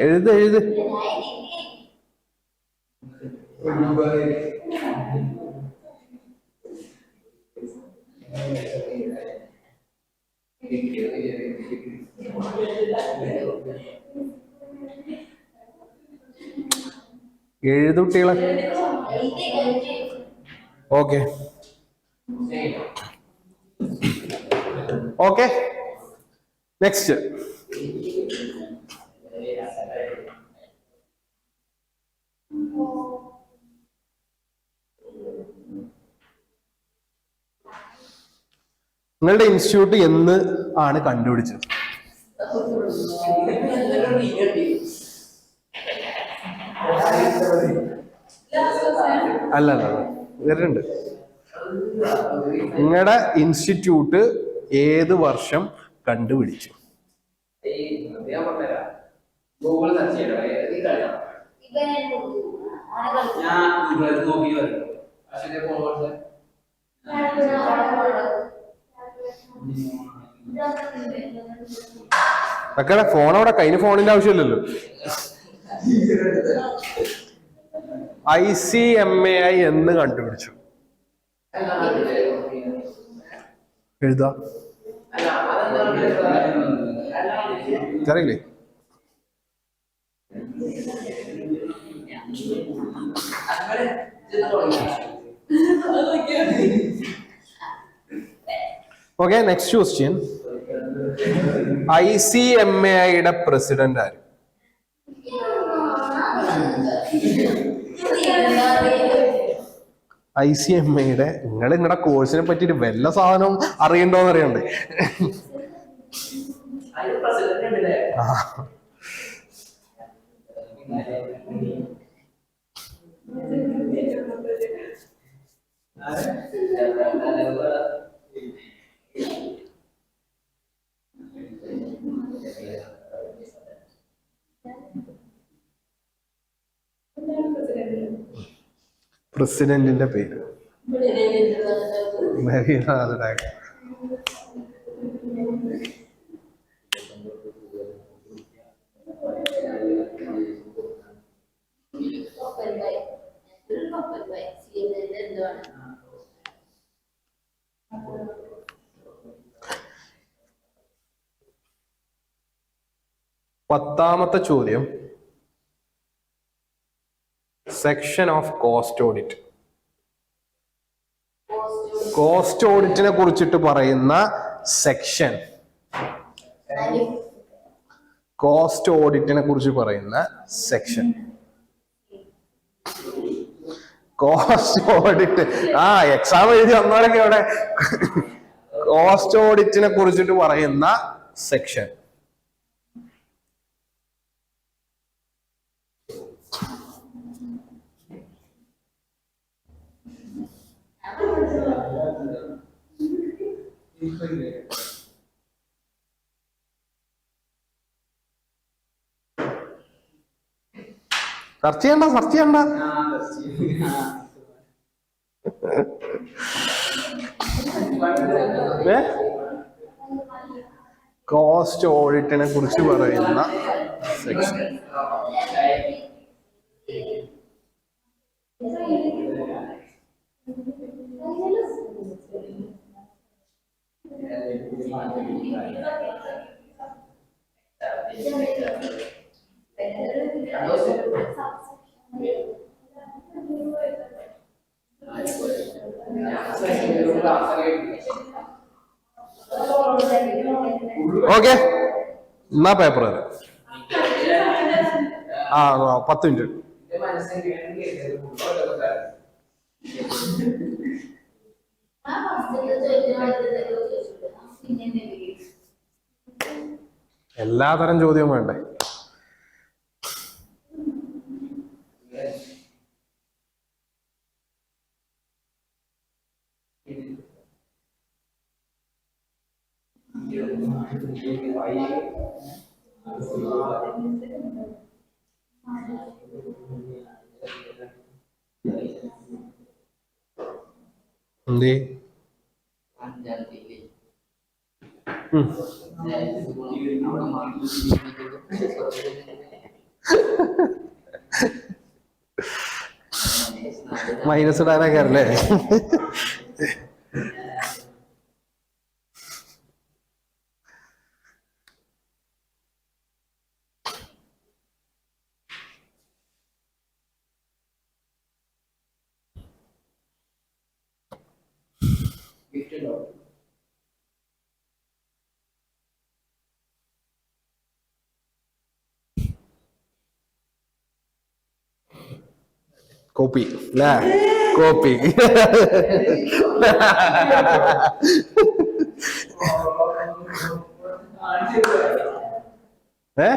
എഴുത് എഴുത്. എഴുതുട്ടികളെ. Okay, okay, next. നിങ്ങളുടെ ഇൻസ്റ്റിറ്റ്യൂട്ട് എന്ന് ആണ് കണ്ടുപിടിച്ചത്? അല്ല, വരുന്നുണ്ട്. നിങ്ങളുടെ ഇൻസ്റ്റിറ്റ്യൂട്ട് ഏത് വർഷം കണ്ടുപിടിച്ചു? മക്കളെ ഫോൺ അവിടെ കയ്യിന് ഫോണിന്റെ ആവശ്യമില്ലല്ലോ. ICMAI എന്ന് കണ്ടുപിടിച്ചു? എഴുതാ അറിയില്ലേ? Okay, next question. ICMAIയുടെ പ്രസിഡന്റ് ആര്? ICMAIയുടെ, നിങ്ങളുടെ കോഴ്സിനെ പറ്റിട്ട് വല്ല സാധനവും അറിയണ്ടോന്ന് അറിയണ്ടേ? പ്രസിഡന്റിന്റെ പേര് നവീനാഥ് ടാഗോർ. പത്താമത്തെ ചോദ്യം, section of cost audit. Cost ഓഡിറ്റിനെ കുറിച്ചിട്ട് പറയുന്ന സെക്ഷൻ. കോസ്റ്റ് ഓഡിറ്റിനെ കുറിച്ച് പറയുന്ന സെക്ഷൻ. കോസ്റ്റ് ഓഡിറ്റ്, എക്സാം എഴുതി വന്നവരൊക്കെ അവിടെ. കോസ്റ്റ് ഓഡിറ്റിനെ കുറിച്ചിട്ട് പറയുന്ന സെക്ഷൻ. സെർച്ച് ചെയ്യണ്ട. കോസ്റ്റ് ഓഡിറ്റിനെ കുറിച്ച് പറയുന്ന സെക്ഷൻ. ഓക്കെ, എന്നാ പേപ്പർ 10 മിനിറ്റ്. എല്ലാതരം ചോദ്യവും വേണ്ടേ? എന്തേ? മൈനസ് ഇടാനൊക്കെ അല്ലേ? കോപ്പി അല്ലേ? കോപ്പി. ഏ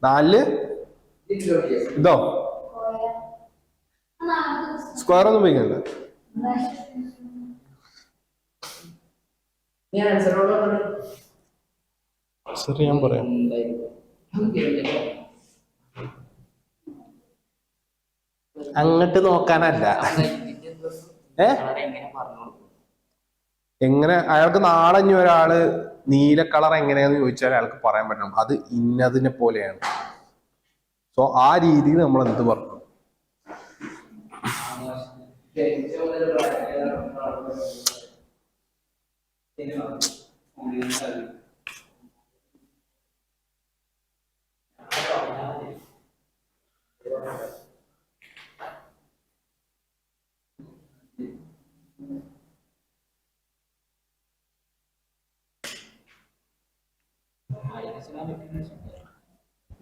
4 ഇതോ സ്ക്വയർ ഒന്നും ഉപയോഗിക്കണ്ട. ശരി ഞാൻ പറയാം. അങ്ങോട്ട് നോക്കാനല്ല. എങ്ങനെ അയാൾക്ക് നാളെ ഇനി ഒരാള് നീല കളർ എങ്ങനെയാന്ന് ചോദിച്ചാൽ അയാൾക്ക് പറയാൻ പറ്റണം അത് ഇന്നതിനെ പോലെയാണ്. സോ ആ രീതിയിൽ നമ്മൾ എന്ത് പറഞ്ഞു?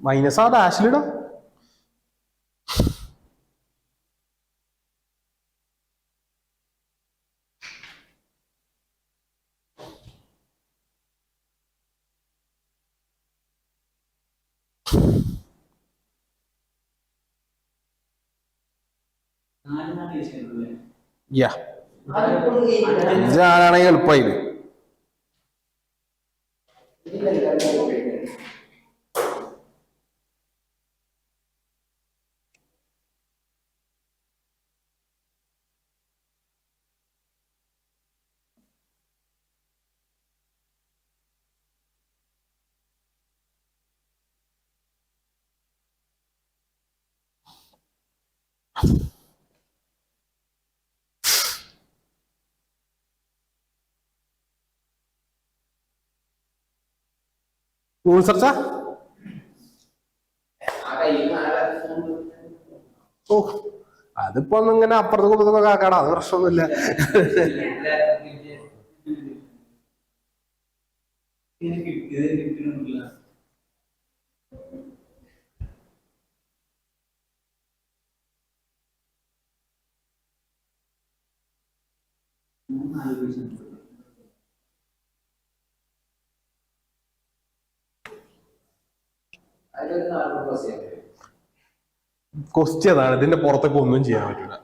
മൈനസ് ആ ഡാഷിലിടാം. ഞാനാണെങ്കിൽ എളുപ്പമായില്ലേ. ഗൂഗിൾ സെർച്ചാ? ഓ അതിപ്പോ ഒന്നും ഇങ്ങനെ അപ്പുറത്ത് കൊടുത്തൊക്കെ ആക്കാടാ, അത് പ്രശ്നമൊന്നുമില്ല. ക്വസ്റ്റ്യൻ അതാണ്, ഇതിന്റെ പുറത്തൊക്കെ ഒന്നും ചെയ്യാൻ പറ്റില്ല.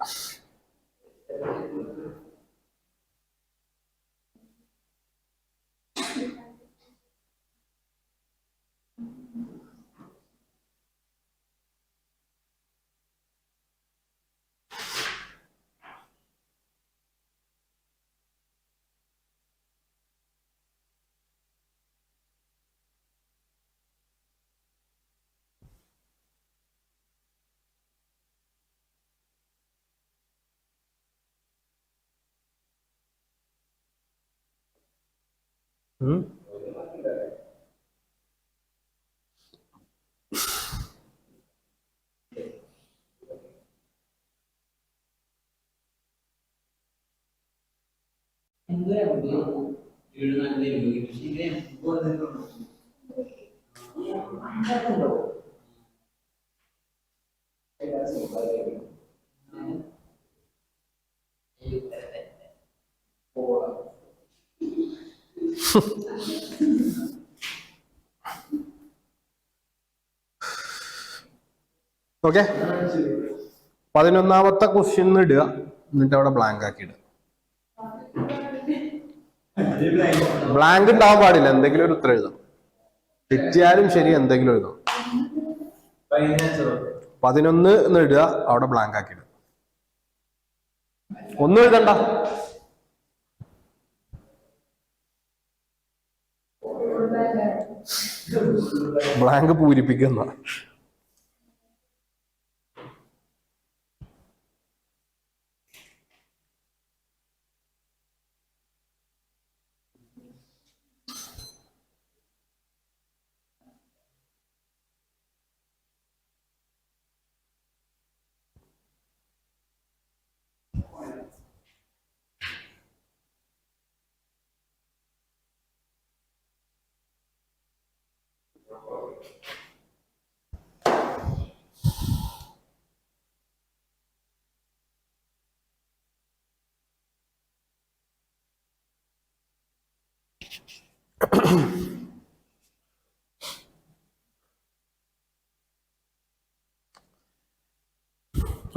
ഓക്കെ, 11ാമത്തെ ക്വസ്റ്റ്യൻ ഇടുക, എന്നിട്ട് അവിടെ ബ്ലാങ്ക് ആക്കി ഇടുക. ബ്ലാങ്ക് ഉണ്ടാവാൻ പാടില്ല, എന്തെങ്കിലും ഒരു ഉത്തരം എഴുതണം. തെറ്റിയാലും ശരി എന്തെങ്കിലും എഴുതണം. 11 എന്ന് ഇടുക, അവിടെ ബ്ലാങ്ക് ആക്കി ഇടുക. ഒന്നും എഴുതണ്ട. ബ്ലാങ്ക് പൂരിപ്പിക്കുന്ന.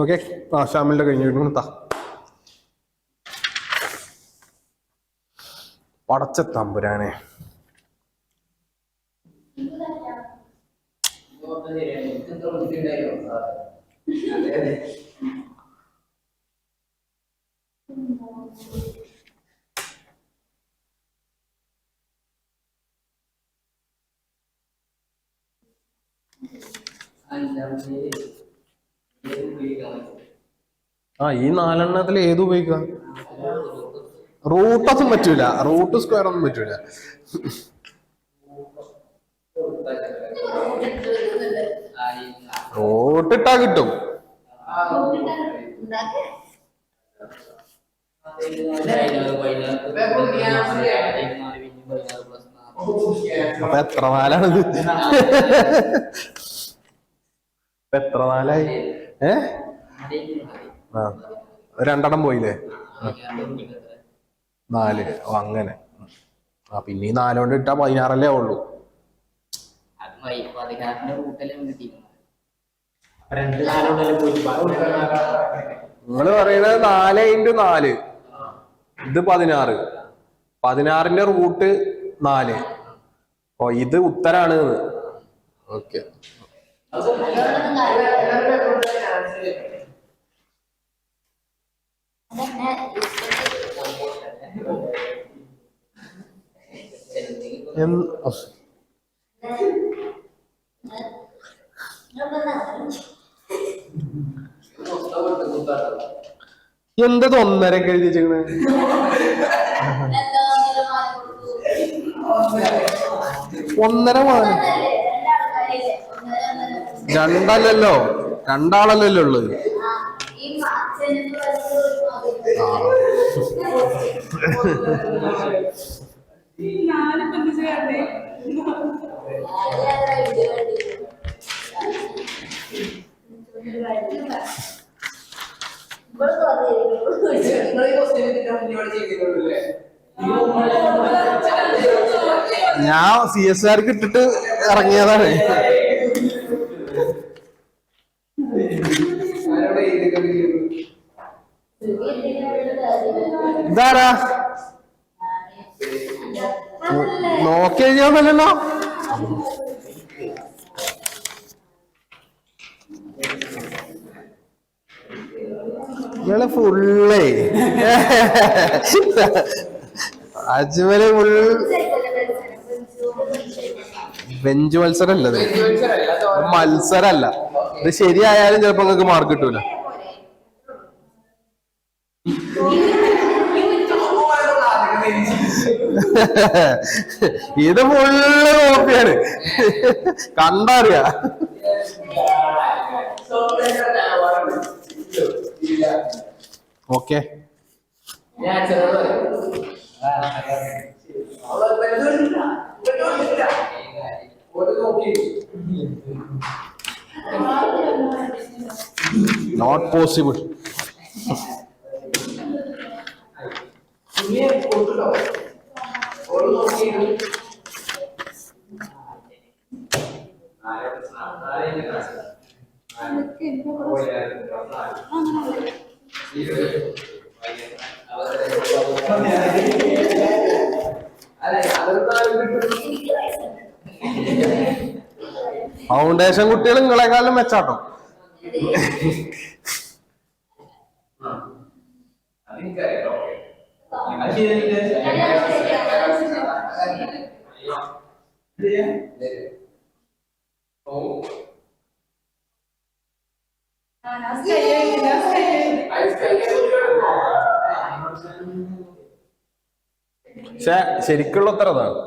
ഓക്കെ. ആ ഷാമിലിന്റെ കഴിഞ്ഞു താ. പടച്ച തമ്പുരാനെ. ആ ഈ 4 ഏത് ഉപയോഗിക്കാം? റൂട്ടൊന്നും പറ്റൂല, റൂട്ട് സ്ക്വയർ ഒന്നും പറ്റൂല. റൂട്ട് ഇട്ടാ കിട്ടും. അപ്പൊ എത്ര നാലാണിത്? എത്ര നാലായി? ആ 2 പോയില്ലേ? 4. ഓ അങ്ങനെ. ആ പിന്നെ 4 കൊണ്ട് ഇട്ടാ 16 ഉള്ളൂ. നിങ്ങള് പറയണത് 4x4, ഇത് 16. 16ന്റെ റൂട്ട് 4. ഓ ഇത് ഉത്തരാണ്. ഓക്കെ. എന്തത് 1.5 എഴുതി വെച്ചേക്കണ്? 1.5 2 2ആളല്ലല്ലോ ഉള്ളത്. ഞാൻ CSRക്ക് ഇട്ടിട്ട് ഇറങ്ങിയതാണ്. ഇതാരാ നോക്കി കഴിഞ്ഞാന്നല്ലോ. ഇയാള് ഫുള്ളേ അജ്മല് ഫുൾ ബെഞ്ച് മത്സരമല്ലത്, മത്സരല്ല. ഇത് ശരിയായാലും ചിലപ്പോ നിങ്ങൾക്ക് മാർക്ക് കിട്ടൂല. ഇത് ഫുള്ള് കോപ്പിയാണ്, കണ്ടറിയാ. ഓക്കെ. Not possible. ഫൗണ്ടേഷൻ കുട്ടികൾ നിങ്ങളെക്കാളും മെച്ചാട്ടോ. പക്ഷെ ശരിക്കുള്ള ഉത്തരം അതാണ്.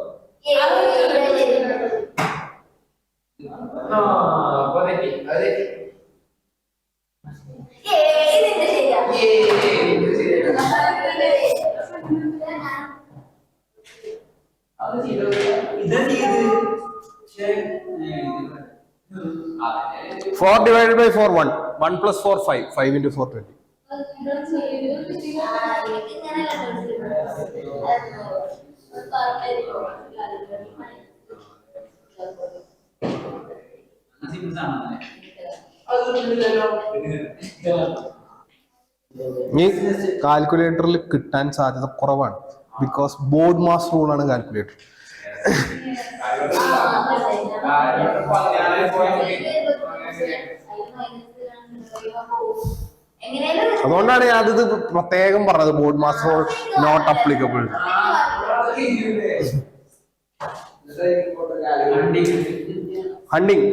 Four divided by 4 1. 1 plus 4 5. 5 into 4 20. ഈ കാൽക്കുലേറ്ററിൽ കിട്ടാൻ സാധ്യത കുറവാണ്. ബിക്കോസ് ബോർഡ് മാസ് റൂൾ ആണ് കാൽക്കുലേറ്റർ. അതുകൊണ്ടാണ് ഞാൻ ഇത് പ്രത്യേകം പറഞ്ഞത്, BODMAS rule not applicable. Hunting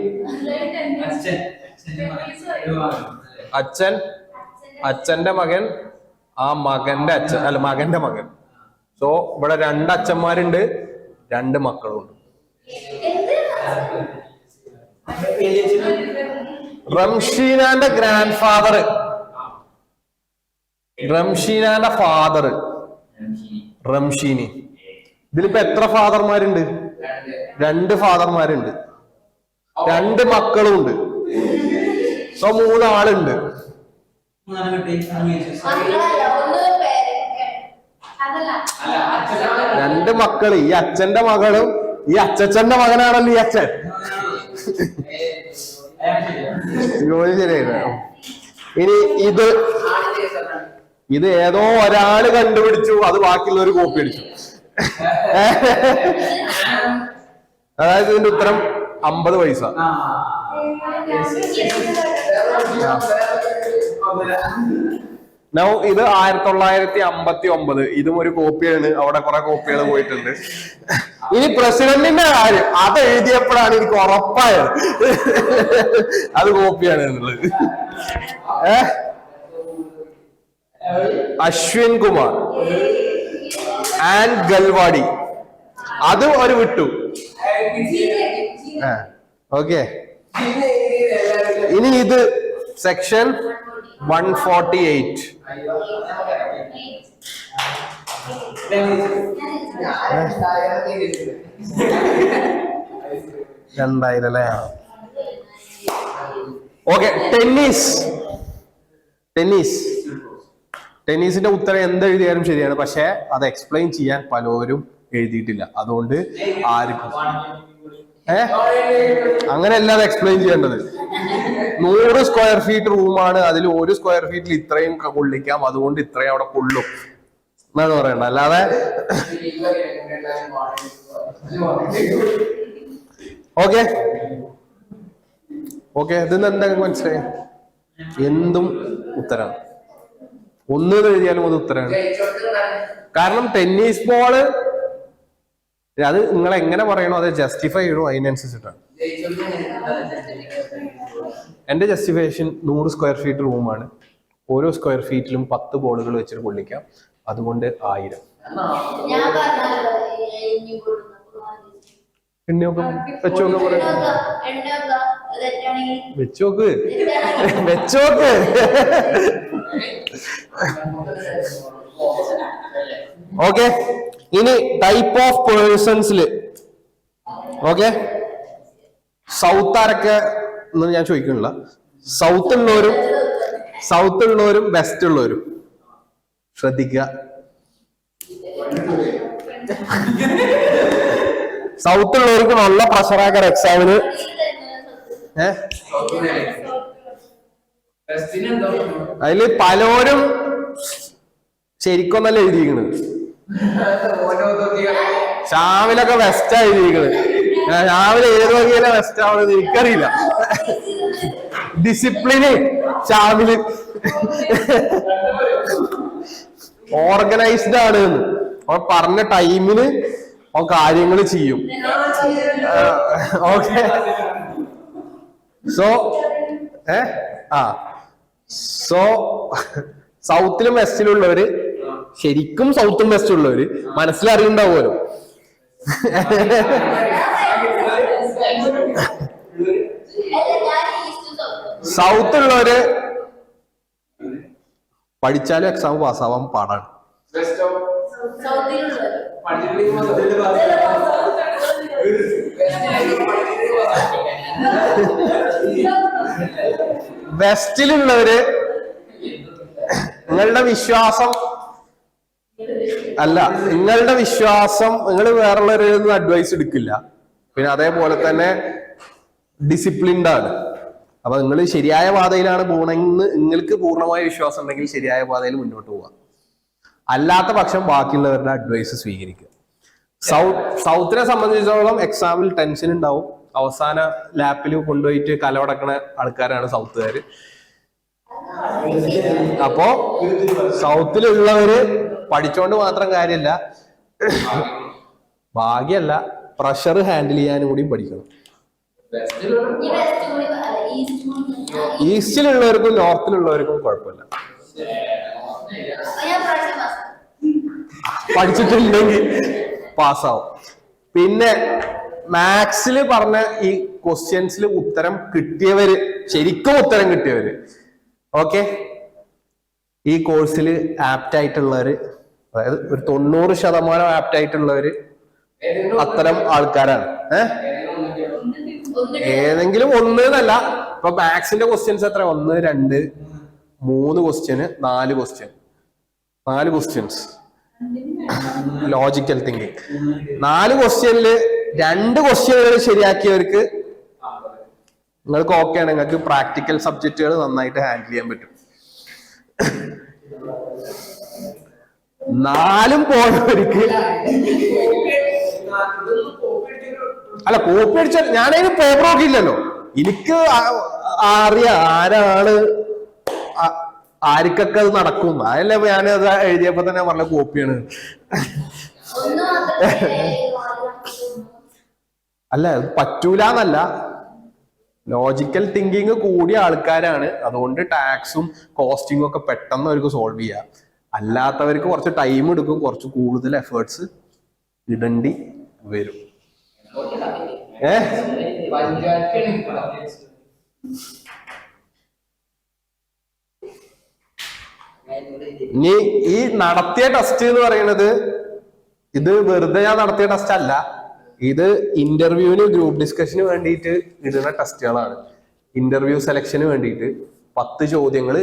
അച്ഛന്റെ മകൻ, ആ മകന്റെ അച്ഛൻ, അല്ല മകന്റെ മകൻ. സോ ഇവിടെ 2 അച്ഛന്മാരുണ്ട്, 2 മക്കളുണ്ട്. റംഷീനാന്റെ ഗ്രാൻഡ് ഫാദർ, റംഷീനാന്റെ ഫാദർ റംഷീനി. ഇതിലിപ്പോ എത്ര ഫാദർമാരുണ്ട്? 2 ഫാദർമാരുണ്ട്, 2 മക്കളും ഉണ്ട്. സോ 3 ആളുണ്ട്. 2 മക്കള്. ഈ അച്ഛന്റെ മകളും ഈ അച്ഛന്റെ മകനാണല്ലോ ഈ അച്ഛൻ. ജോലി ശരിയായിരുന്നു. ഇനി ഇത് ഏതോ ഒരാള് കണ്ടുപിടിച്ചു, അത് ബാക്കിയുള്ളവർ കോപ്പി അടിച്ചു. അതായത് ഇതിന്റെ ഉത്തരം 50 പൈസ. നൗ ഇത് 1959. ഇതും ഒരു കോപ്പിയാണ്, അവിടെ കുറെ കോപ്പികൾ പോയിട്ടുണ്ട്. ഇനി പ്രസിഡന്റിന്റെ കാര്യം, അത് എഴുതിയപ്പോഴാണ് എനിക്ക് ഉറപ്പായത് അത് കോപ്പിയാണ് എന്നുള്ളത്. അശ്വിൻ കുമാർ ആൻഡ് ഗൽവാടി, അത് ഒരു വിട്ടു. ഓക്കെ, ഇനി ഇത് സെക്ഷൻ 148. രണ്ടായിരം അല്ലേ? ഓക്കെ, ടെന്നീസിന്റെ ഉത്തരം എന്തെഴുതിയാലും ശരിയാണ്, പക്ഷെ അത് എക്സ്പ്ലെയിൻ ചെയ്യാൻ പലരും എഴുതിയിട്ടില്ല. അതുകൊണ്ട് ആർക്കും അങ്ങനെയല്ല അത് എക്സ്പ്ലെയിൻ ചെയ്യേണ്ടത്. 100 സ്ക്വയർ ഫീറ്റ് റൂമാണ്, അതിൽ 1 സ്ക്വയർ ഫീറ്റിൽ ഇത്രയും കൊള്ളിക്കാം, അതുകൊണ്ട് ഇത്രയും അവിടെ കൊള്ളും എന്നാണ് പറയണ്ട. അല്ലാതെ ഓക്കെ ഇതിന്ന് എന്തെങ്കിലും മനസ്സിലായി? എന്തും ഉത്തരം, ഒന്ന് എഴുതിയാലും അത് ഉത്തരമാണ്. കാരണം ടെന്നീസ് ബോള് അത് നിങ്ങൾ എങ്ങനെ പറയണോ അത് ജസ്റ്റിഫൈ ചെയ്യണോ അതിനനുസരിച്ചിട്ടാണ്. എന്റെ ജസ്റ്റിഫിക്കേഷൻ 100 സ്ക്വയർ ഫീറ്റ് റൂമാണ്, ഓരോ സ്ക്വയർ ഫീറ്റിലും 10 ബോളുകൾ വെച്ചിട്ട് കൊള്ളിക്കാം, അതുകൊണ്ട് 1000. വെച്ചോക്ക് ഓക്കെ. ഇനി ടൈപ്പ് ഓഫ് പേഴ്സൺസില് ഓക്കെ, സൗത്ത് ആരൊക്കെ എന്ന് ഞാൻ ചോദിക്കണില്ല. സൗത്ത് ഉള്ളവരും വെസ്റ്റ് ഉള്ളവരും ശ്രദ്ധിക്കുക. സൗത്ത് ഉള്ളവർക്ക് നല്ല പ്രഷറാക്കാർ എക്സാമിന്. അതില് പലരും ശരിക്കൊന്നല്ല എഴുതിയിരിക്കണത്. ഷാമിലൊക്കെ വെസ്റ്റാ എഴുതിയിരിക്കണത്. ഷാമിൽ ഏത് വകയിലെ വെസ്റ്റ് ആവണെന്ന് എനിക്കറിയില്ല. ഡിസിപ്ലിന് ഷാമില് ഓർഗനൈസ്ഡ് ആണ്. അവൻ പറഞ്ഞ ടൈമിന് അവൻ കാര്യങ്ങൾ ചെയ്യും. ഓക്കെ, സോ സൗത്തിലും വെസ്റ്റിലും ഉള്ളവര്, ശരിക്കും സൗത്തും വെസ്റ്റും ഉള്ളവര് മനസ്സിലറിയുണ്ടാവുമല്ലോ. സൗത്ത് ഉള്ളവര് പഠിച്ചാലും എക്സാം പാസ്സാവാൻ പാടാണ്. വെസ്റ്റിലുള്ളവര് നിങ്ങളുടെ വിശ്വാസം അല്ല, നിങ്ങളുടെ വിശ്വാസം, നിങ്ങൾ വേറുള്ളവരൊന്നും അഡ്വൈസ് എടുക്കില്ല. പിന്നെ അതേപോലെ തന്നെ ഡിസിപ്ലിൻഡ് ആണ്. അപ്പൊ നിങ്ങൾ ശരിയായ പാതയിലാണ് പോകണമെന്ന് നിങ്ങൾക്ക് പൂർണ്ണമായ വിശ്വാസം ഉണ്ടെങ്കിൽ ശരിയായ പാതയിൽ മുന്നോട്ട് പോവാം. അല്ലാത്ത പക്ഷം ബാക്കിയുള്ളവരുടെ അഡ്വൈസ് സ്വീകരിക്കുക. സൗത്തിനെ സംബന്ധിച്ചിടത്തോളം എക്സാമിൽ ടെൻഷൻ ഉണ്ടാവും. അവസാന ലാപ്പിൽ കൊണ്ടുപോയിട്ട് കലവടക്കണ ആൾക്കാരാണ് സൗത്തുകാര്. അപ്പോ സൗത്തിലുള്ളവര് പഠിച്ചോണ്ട് മാത്രം കാര്യമില്ല, ഭാഗ്യല്ല, പ്രഷർ ഹാൻഡിൽ ചെയ്യാനും കൂടി പഠിക്കണം. ഈസ്റ്റിലുള്ളവർക്കും നോർത്തിലുള്ളവർക്കും കുഴപ്പമില്ല, പഠിച്ചിട്ടില്ലെങ്കിൽ പാസ്സാവും. പിന്നെ മാത്സിൽ പറഞ്ഞ ഈ ക്വസ്റ്റ്യൻസിൽ ഉത്തരം കിട്ടിയവര്, ശരിക്കും ഉത്തരം കിട്ടിയവര്, ഓക്കെ, ഈ കോഴ്സിൽ ആപ്റ്റ് ആയിട്ടുള്ളവര്, അതായത് ഒരു 90% ആപ്റ്റ് ആയിട്ടുള്ളവര് അത്തരം ആൾക്കാരാണ്. ഏതെങ്കിലും ഒന്ന് എന്നല്ല. ഇപ്പൊ മാത്സിന്റെ ക്വസ്റ്റ്യൻസ് എത്ര? 1, 2, 3 ക്വസ്റ്റ്യന്, 4 ക്വസ്റ്റ്യൻസ് ലോജിക്കൽ തിങ്കിങ്. 4 ക്വസ്റ്റ്യനില് 2 ക്വസ്റ്റ്യനുകൾ ശരിയാക്കിയവർക്ക് നിങ്ങൾക്ക് ഓക്കെയാണ്. നിങ്ങൾക്ക് പ്രാക്ടിക്കൽ സബ്ജക്റ്റുകൾ നന്നായിട്ട് ഹാൻഡിൽ ചെയ്യാൻ പറ്റും. 4 പോയവർക്ക് അല്ല, കോപ്പി അടിച്ച ഞാനതിന് പേപ്പർ നോക്കിയില്ലല്ലോ. എനിക്ക് അറിയാം ആരാണ്, ആർക്കൊക്കെ അത് നടക്കും. അതല്ലേ ഞാൻ അത് എഴുതിയപ്പോ തന്നെ പറഞ്ഞ കോപ്പിയാണ്. അല്ല, പറ്റൂലെന്നല്ല, ലോജിക്കൽ തിങ്കിങ് കൂടിയ ആൾക്കാരാണ്. അതുകൊണ്ട് ടാക്സും കോസ്റ്റിങ്ങും ഒക്കെ പെട്ടെന്ന് അവർക്ക് സോൾവ് ചെയ്യാം. അല്ലാത്തവർക്ക് കുറച്ച് ടൈം എടുക്കും, കുറച്ച് കൂടുതൽ എഫേർട്സ് ഇടേണ്ടി വരും. ഇനി ഈ നടത്തിയ ടെസ്റ്റ് എന്ന് പറയുന്നത്, ഇത് വെറുതെ ഞാൻ നടത്തിയ ടെസ്റ്റ് അല്ല. ഇത് ഇന്റർവ്യൂവിന്, ഗ്രൂപ്പ് ഡിസ്കഷന് വേണ്ടിയിട്ട് ഇടുന്ന ടെസ്റ്റുകളാണ്. ഇന്റർവ്യൂ സെലക്ഷന് വേണ്ടിയിട്ട് 10 ചോദ്യങ്ങൾ.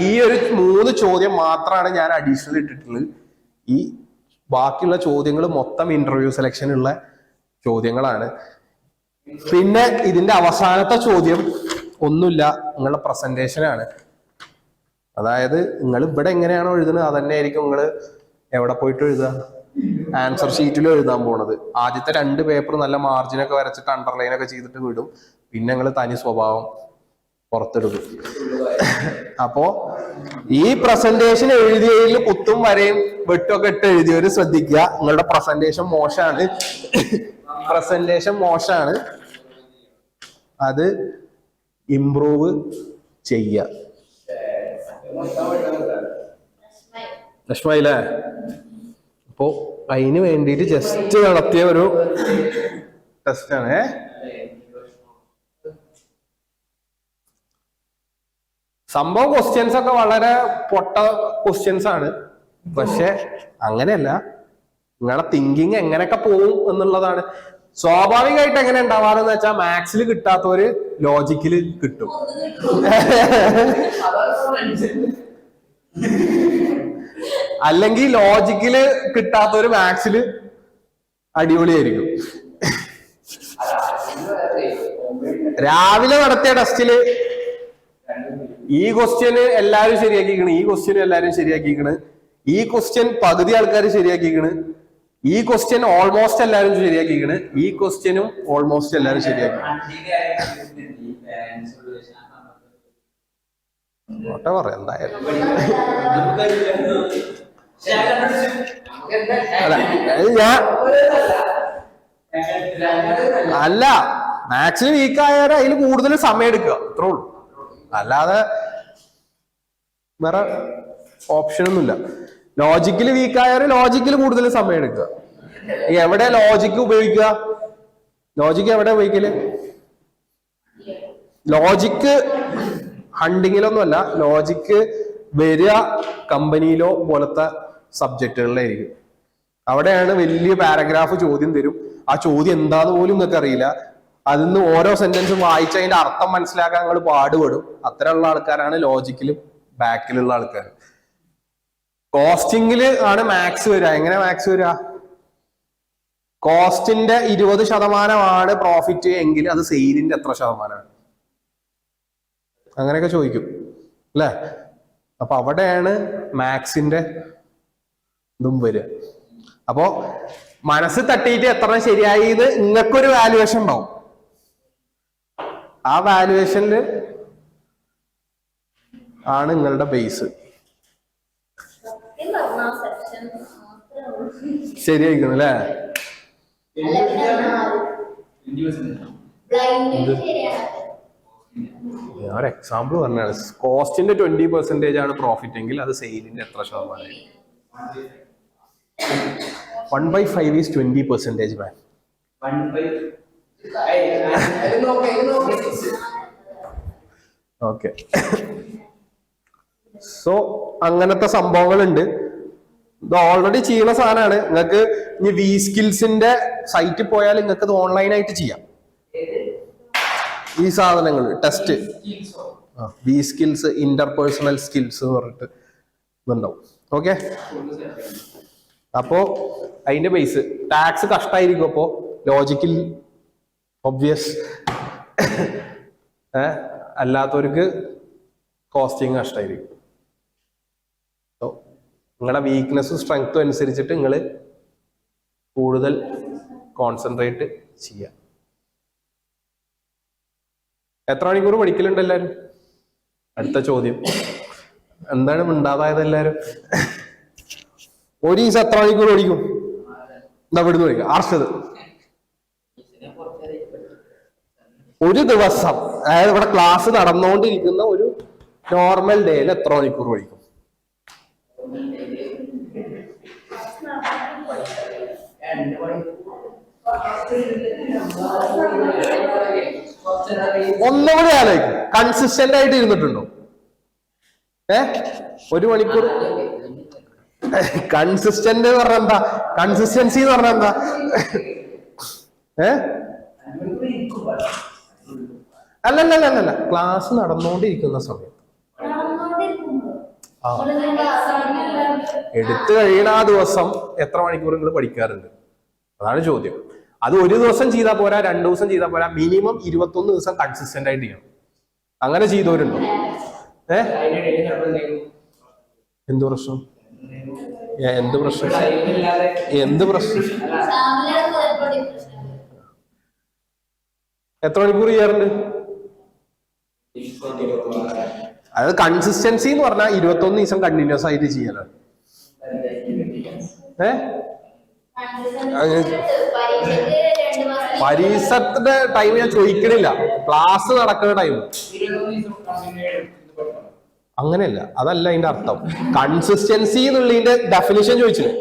ഈ ഒരു 3 ചോദ്യം മാത്രമാണ് ഞാൻ അഡീഷണൽ ഇട്ടിട്ടുള്ളത്. ഈ ബാക്കിയുള്ള ചോദ്യങ്ങൾ മൊത്തം ഇന്റർവ്യൂ സെലക്ഷനുള്ള ചോദ്യങ്ങളാണ്. പിന്നെ ഇതിന്റെ അവസാനത്തെ ചോദ്യം ഒന്നുമില്ല, നിങ്ങളുടെ പ്രസന്റേഷനാണ്. അതായത് നിങ്ങൾ ഇവിടെ എങ്ങനെയാണോ എഴുതുന്നത് അത് തന്നെ ആയിരിക്കും നിങ്ങൾ എവിടെ പോയിട്ട് എഴുതുക, ആൻസർ ഷീറ്റിലും എഴുതാൻ പോണത്. ആദ്യത്തെ 2 പേപ്പർ നല്ല മാർജിനൊക്കെ വരച്ചിട്ട് അണ്ടർലൈൻ ഒക്കെ ചെയ്തിട്ട് വിടും. പിന്നെ നിങ്ങൾ തനി സ്വഭാവം പുറത്തെടുക്കും. അപ്പോ ഈ പ്രസന്റേഷൻ എഴുതിയതിൽ കുത്തും വരെയും വെട്ടൊക്കെ ഇട്ട് എഴുതിയവര് ശ്രദ്ധിക്കുക, നിങ്ങളുടെ പ്രസന്റേഷൻ മോശമാണ്. അത് ഇംപ്രൂവ് ചെയ്യുക. വിഷമായില്ലേ? അപ്പോ അതിന് വേണ്ടിയിട്ട് ജസ്റ്റ് നടത്തിയ ഒരു ടെസ്റ്റാണ്. സംഭവം ക്വസ്റ്റ്യൻസ് ഒക്കെ വളരെ പൊട്ട ക്വസ്റ്റ്യൻസ് ആണ്. പക്ഷെ അങ്ങനെയല്ല, നിങ്ങളുടെ തിങ്കിങ് എങ്ങനെയൊക്കെ പോകും എന്നുള്ളതാണ്. സ്വാഭാവികമായിട്ട് എങ്ങനെ ഉണ്ടാവാറെന്ന് വെച്ചാൽ മാത്സിൽ കിട്ടാത്തവര് ലോജിക്കില് കിട്ടും. അല്ലെങ്കിൽ ലോജിക്കില് കിട്ടാത്തവര് മാത്സില് അടിപൊളിയായിരിക്കും. രാവിലെ നടത്തിയ ടെസ്റ്റില് ഈ ക്വസ്റ്റ്യന് എല്ലാരും ശരിയാക്കിക്കണ്, ഈ ക്വസ്റ്റ്യനും എല്ലാരും ശരിയാക്കിക്കണ്, ഈ ക്വസ്റ്റ്യൻ പകുതി ആൾക്കാർ ശരിയാക്കിക്കണ്, ഈ ക്വസ്റ്റ്യൻ ഓൾമോസ്റ്റ് എല്ലാരും ശരിയാക്കിക്കണ്, ഈ ക്വസ്റ്റ്യനും ഓൾമോസ്റ്റ് എല്ലാരും ശരിയാക്കി. പറയാം എന്തായാലും. അല്ല, മാത്സിൽ വീക്കായാലും അതിൽ കൂടുതൽ സമയം എടുക്കുക, അത്രേ ഉള്ളൂ. അല്ലാതെ വേറെ ഓപ്ഷനൊന്നുമില്ല. ലോജിക്കല് വീക്കായാലും ലോജിക്കല് കൂടുതൽ സമയം എടുക്കുക. എവിടെ ലോജിക്ക് ഉപയോഗിക്കുക? ലോജിക്ക് എവിടെ ഉപയോഗിക്കല്? ലോജിക്ക് ഹണ്ടിങ്ങിലൊന്നുമല്ല, ലോജിക്ക് വരിക കമ്പനിയിലോ പോലത്തെ സബ്ജക്റ്റുകളിലായിരിക്കും. അവിടെയാണ് വലിയ പാരഗ്രാഫ് ചോദ്യം തരും. ആ ചോദ്യം എന്താന്ന് പോലും നിങ്ങൾക്ക് അറിയില്ല. അതിൽ നിന്ന് ഓരോ സെന്റൻസും വായിച്ച് അതിന്റെ അർത്ഥം മനസ്സിലാക്കാൻ നിങ്ങൾ പാടുപെടും. അത്തരമുള്ള ആൾക്കാരാണ് ലോജിക്കിലും ബാക്കിലുള്ള ആൾക്കാർ. കോസ്റ്റിംഗില് ആണ് മാക്സ് വരിക. എങ്ങനെ മാക്സ് വരിക? കോസ്റ്റിന്റെ 20% പ്രോഫിറ്റ് എങ്കിൽ അത് സെയിലിന്റെ എത്ര ശതമാനമാണ്? അങ്ങനെയൊക്കെ ചോദിക്കും അല്ലെ? അപ്പൊ അവിടെയാണ് മാക്സിന്റെ ഇതും വരിക. അപ്പോ മനസ്സ് തട്ടിയിട്ട് എത്ര ശരിയായി ഇത് നിങ്ങൾക്കൊരു വാല്യുവേഷൻ ഉണ്ടാവും. ആ വാല്യുവേഷനിൽ ആണ് നിങ്ങളുടെ ബേസ്. ശരിയായിരിക്കണം അല്ലേ? ഞാൻ ഒരു എക്സാമ്പിൾ പറഞ്ഞാണ്. കോസ്റ്റിന്റെ 20% ആണ് പ്രോഫിറ്റ് എങ്കിൽ അത് സെയിലിന്റെ എത്ര ശതമാനം? 1/5 is 20%, man. ഓക്കെ. സോ അങ്ങനത്തെ സംഭവങ്ങളുണ്ട്. ഇത് ഓൾറെഡി ചെയ്യുന്ന സാധനമാണ്. നിങ്ങൾക്ക് ഇനി വി സ്കിൽസിന്റെ സൈറ്റിൽ പോയാൽ നിങ്ങൾക്ക് ഇത് ഓൺലൈനായിട്ട് ചെയ്യാം. ഈ സാധനങ്ങൾ ടെസ്റ്റ് വി സ്കിൽസ്, ഇന്റർപേഴ്സണൽ സ്കിൽസ് എന്ന് പറഞ്ഞിട്ട് ഇതുണ്ടാവും. ഓക്കെ. അപ്പോ അതിന്റെ ബേസ് ടാക്സ് കഷ്ടായിരിക്കും. അപ്പോ ലോജിക്കൽ ഒബ്വിയസ് അല്ലാത്തവർക്ക് കോസ്റ്റിംഗ് കഷ്ടായിരിക്കും. നിങ്ങളുടെ വീക്ക്നെസ്സും സ്ട്രെങ്ത്തും അനുസരിച്ചിട്ട് നിങ്ങൾ കൂടുതൽ കോൺസെൻട്രേറ്റ് ചെയ്യാം. എത്ര മണിക്കൂർ പഠിക്കലുണ്ട് എല്ലാരും? അടുത്ത ചോദ്യം. എന്താണ് മിണ്ടാതായത് എല്ലാരും? ഒരു ദിവസം എത്ര മണിക്കൂർ പഠിക്കും? എന്താ ഇവിടുന്ന് പഠിക്കും? ആർഷത് ഒരു ദിവസം, അതായത് ഇവിടെ ക്ലാസ് നടന്നുകൊണ്ടിരിക്കുന്ന ഒരു നോർമൽ ഡേയിൽ എത്ര മണിക്കൂർ പഠിക്കും? ഒന്നുകൂടി ആലോചിക്കും. കൺസിസ്റ്റന്റ് ആയിട്ട് ഇരുന്നിട്ടുണ്ടോ? ഒരു മണിക്കൂർ കൺസിസ്റ്റന്റ് എന്ന് പറഞ്ഞാൽ എന്താ? കൺസിസ്റ്റൻസി എന്ന് പറഞ്ഞാൽ എന്താ? അല്ലല്ല, ക്ലാസ് നടന്നുകൊണ്ടിരിക്കുന്ന സമയത്ത് എടുത്തു കഴിയുന്ന ആ ദിവസം എത്ര മണിക്കൂർ നിങ്ങൾ പഠിക്കാറുണ്ട്? അതാണ് ചോദ്യം. അത് ഒരു ദിവസം ചെയ്താൽ പോരാ, 2 ദിവസം ചെയ്താൽ പോരാ, മിനിമം 21 ദിവസം കൺസിസ്റ്റന്റ് ആയിട്ട് ചെയ്യണം. അങ്ങനെ ചെയ്തവരുണ്ടോ? എന്ത് പ്രശ്നം? എന്ത് പ്രശ്നം? എന്ത് പ്രശ്നം? എത്ര മണിക്കൂർ ചെയ്യാറുണ്ട്? അത് കൺസിസ്റ്റൻസി എന്ന് പറഞ്ഞാൽ 21 ദിവസം കണ്ടിന്യൂസ് ആയിട്ട് ചെയ്യലാണ്. പരീക്ഷത്തിന്റെ ടൈം ഞാൻ ചോദിക്കണില്ല, ക്ലാസ് നടക്കുന്ന ടൈം. അങ്ങനെയല്ല, അതല്ല അതിന്റെ അർത്ഥം. കൺസിസ്റ്റൻസി എന്നുള്ളതിന്റെ ഡെഫിനിഷൻ ചോദിച്ചില്ലേ?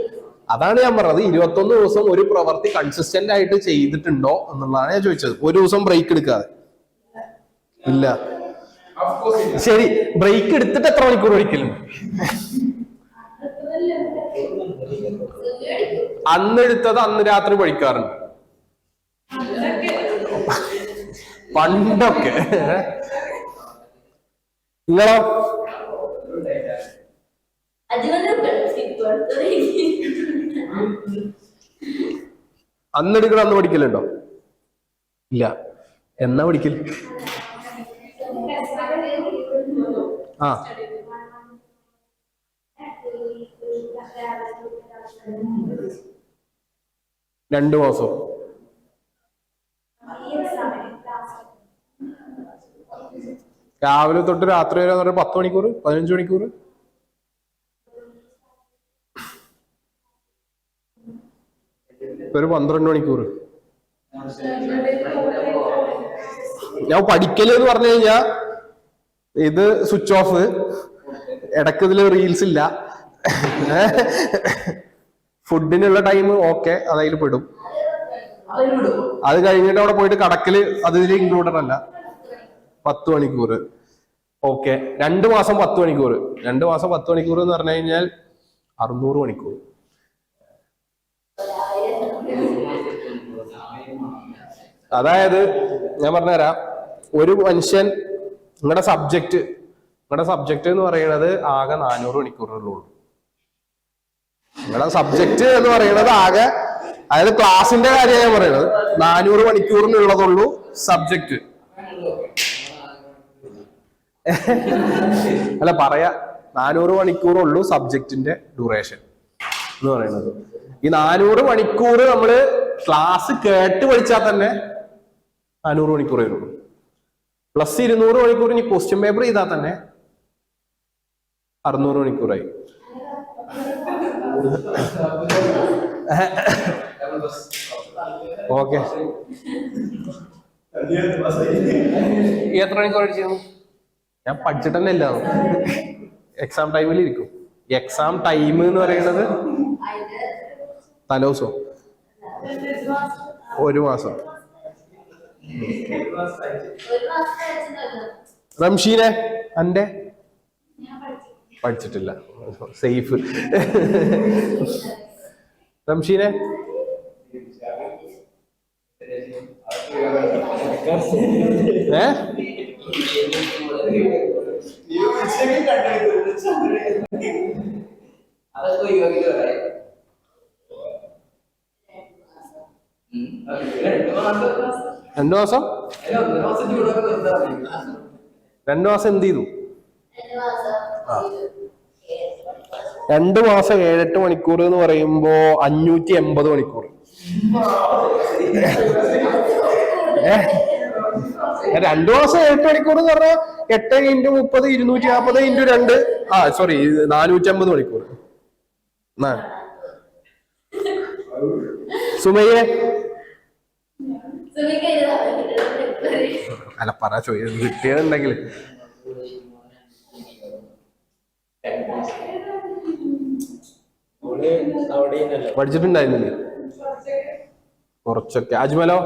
അതാണ് ഞാൻ പറഞ്ഞത്. 21 ദിവസം ഒരു പ്രവൃത്തി കൺസിസ്റ്റന്റ് ആയിട്ട് ചെയ്തിട്ടുണ്ടോ എന്നുള്ളതാണ് ഞാൻ ചോദിച്ചത്. ഒരു ദിവസം ബ്രേക്ക് എടുക്കാതെ ഇല്ല. ശരി, ബ്രേക്ക് എടുത്തിട്ട് എത്ര മണിക്കൂർ പഠിക്കലുണ്ട്? അന്ന് എടുത്തത് അന്ന് രാത്രി പഠിക്കാറുണ്ട് പണ്ടൊക്കെ. നിങ്ങളോ? അന്നെടുക്കണം അന്ന് പഠിക്കലുണ്ടോ? ഇല്ല. എന്നാ പഠിക്കൽ? ആ 2 മാസം. രാവിലെ തൊട്ട് രാത്രി വരെ 10 മണിക്കൂർ, 15 മണിക്കൂർ. ഒരു 12 മണിക്കൂർ. ഞാൻ പഠിക്കല് എന്ന് പറഞ്ഞു കഴിഞ്ഞാ ഇത് സ്വിച്ച് ഓഫ്, ഇടയ്ക്ക് ഇതില് റീൽസ് ഇല്ല, ഫുഡിനുള്ള ടൈം ഓക്കെ അതിൽ പെടും. അത് കഴിഞ്ഞിട്ട് അവിടെ പോയിട്ട് കടക്കല് അതിൽ ഇൻക്ലൂഡഡ് അല്ല. 10 മണിക്കൂർ. ഓക്കെ, 2 മാസം 10 മണിക്കൂർ. 2 മാസം 10 മണിക്കൂർ എന്ന് പറഞ്ഞു കഴിഞ്ഞാൽ 600 മണിക്കൂർ. അതായത് ഞാൻ പറഞ്ഞുതരാം, ഒരു മനുഷ്യൻ നിങ്ങളുടെ സബ്ജക്റ്റ് എന്ന് പറയുന്നത് ആകെ 400 മണിക്കൂറുള്ളൂ. നിങ്ങളുടെ സബ്ജക്ട് എന്ന് പറയുന്നത് ആകെ, അതായത് ക്ലാസിന്റെ കാര്യമാണ് ഞാൻ പറയുന്നത്, 400 മണിക്കൂറിനുള്ളതുള്ളൂ സബ്ജക്ട്. അല്ല പറയാ, 400 മണിക്കൂറുള്ളൂ സബ്ജക്റ്റിന്റെ ഡ്യൂറേഷൻ എന്ന് പറയുന്നത്. ഈ 400 മണിക്കൂർ നമ്മള് ക്ലാസ് കേട്ട് പഠിച്ചാൽ തന്നെ 400 മണിക്കൂറേ ഉള്ളൂ. പ്ലസ് 200 മണിക്കൂർ ഇനി ക്വസ്റ്റ്യൻ പേപ്പർ ചെയ്താൽ തന്നെ 600 മണിക്കൂറായി. ഓക്കെ, എത്ര മണിക്കൂർ പഠിച്ചു? ഞാൻ പഠിച്ചിട്ട് തന്നെ ഇല്ല. എക്സാം ടൈമിൽ ഇരിക്കും. എക്സാം ടൈം എന്ന് പറയുന്നത് തലേദിവസം 1 മാസം. റംഷീനെ അന്റെ പഠിച്ചിട്ടില്ല, സേഫ്. റംഷീനെ രണ്ടു മാസം എന്ത് ചെയ്തു? 2 മാസം 7-8 മണിക്കൂർ എന്ന് പറയുമ്പോ 580 മണിക്കൂർ. 2 മാസം 7 മണിക്കൂർ എന്ന് പറഞ്ഞാൽ 8 × 30 240 × 2 സോറി 450 മണിക്കൂർ. സുമയ്യെ അല്ല പറ, കിട്ടിയതുണ്ടെങ്കിൽ. പഠിച്ചിട്ടുണ്ടായിരുന്നില്ലേ കുറച്ചൊക്കെ? അജ്മലോ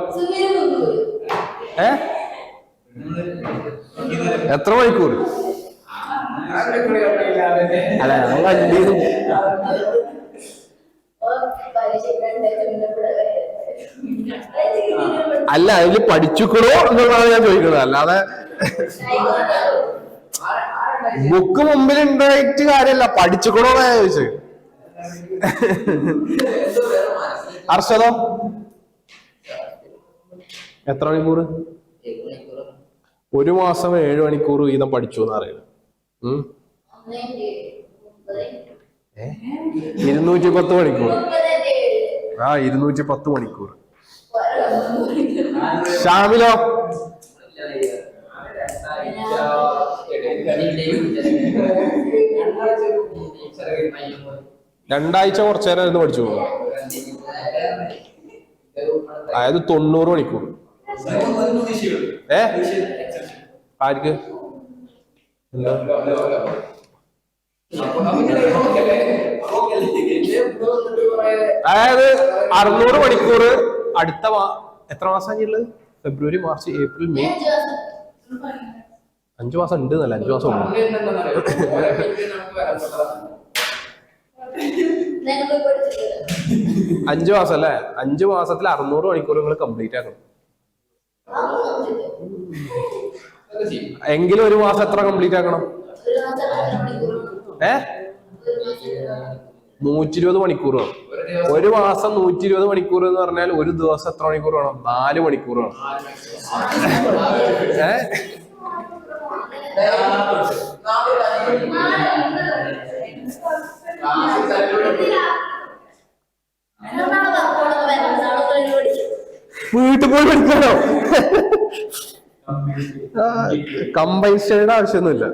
എത്ര മണിക്കൂർ? അല്ല അല്ല അതില് പഠിച്ചുക്കണോ എന്നുള്ളതാണ് ഞാൻ ചോദിക്കുന്നത്. അല്ലാതെ ബുക്ക് മുമ്പിൽ ഉണ്ടായിട്ട് കാര്യമല്ല, പഠിച്ചുക്കണോ എന്നാ ചോദിച്ചത്. അർഷദോ എത്ര മണിക്കൂർ? 1 മാസം 7 മണിക്കൂർ വീതം പഠിച്ചു എന്ന് അറിയില്ല. 210 മണിക്കൂർ. 210 മണിക്കൂർ. ഷാമിലോ 2 ആഴ്ച കുറച്ചു നേരം ഇരുന്ന് പഠിച്ചു പോകും. അതായത് 90 മണിക്കൂർ. ആർക്ക്? അതായത് 600 മണിക്കൂർ. അടുത്ത എത്ര മാസം ഉള്ളത്? ഫെബ്രുവരി, മാർച്ച്, ഏപ്രിൽ, മെയ്. 5 മാസം ഉണ്ട് എന്നല്ല, 5 മാസം ഉണ്ട്. 5 മാസം അല്ലേ? 5 മാസത്തിൽ 600 മണിക്കൂർ നിങ്ങൾ കംപ്ലീറ്റ് ആക്കണം. എങ്കിലും 1 മാസം എത്ര കംപ്ലീറ്റ് ആക്കണം? 120 മണിക്കൂർ വേണം. 1 മാസം 120 മണിക്കൂർ എന്ന് പറഞ്ഞാൽ 1 ദിവസം എത്ര മണിക്കൂർ വേണം? 4 മണിക്കൂർ വേണം. വീട്ടിൽ പോയി പഠിക്കാനോ? കമ്പൈൻ സ്റ്റഡിയുടെ ആവശ്യമൊന്നുമില്ല.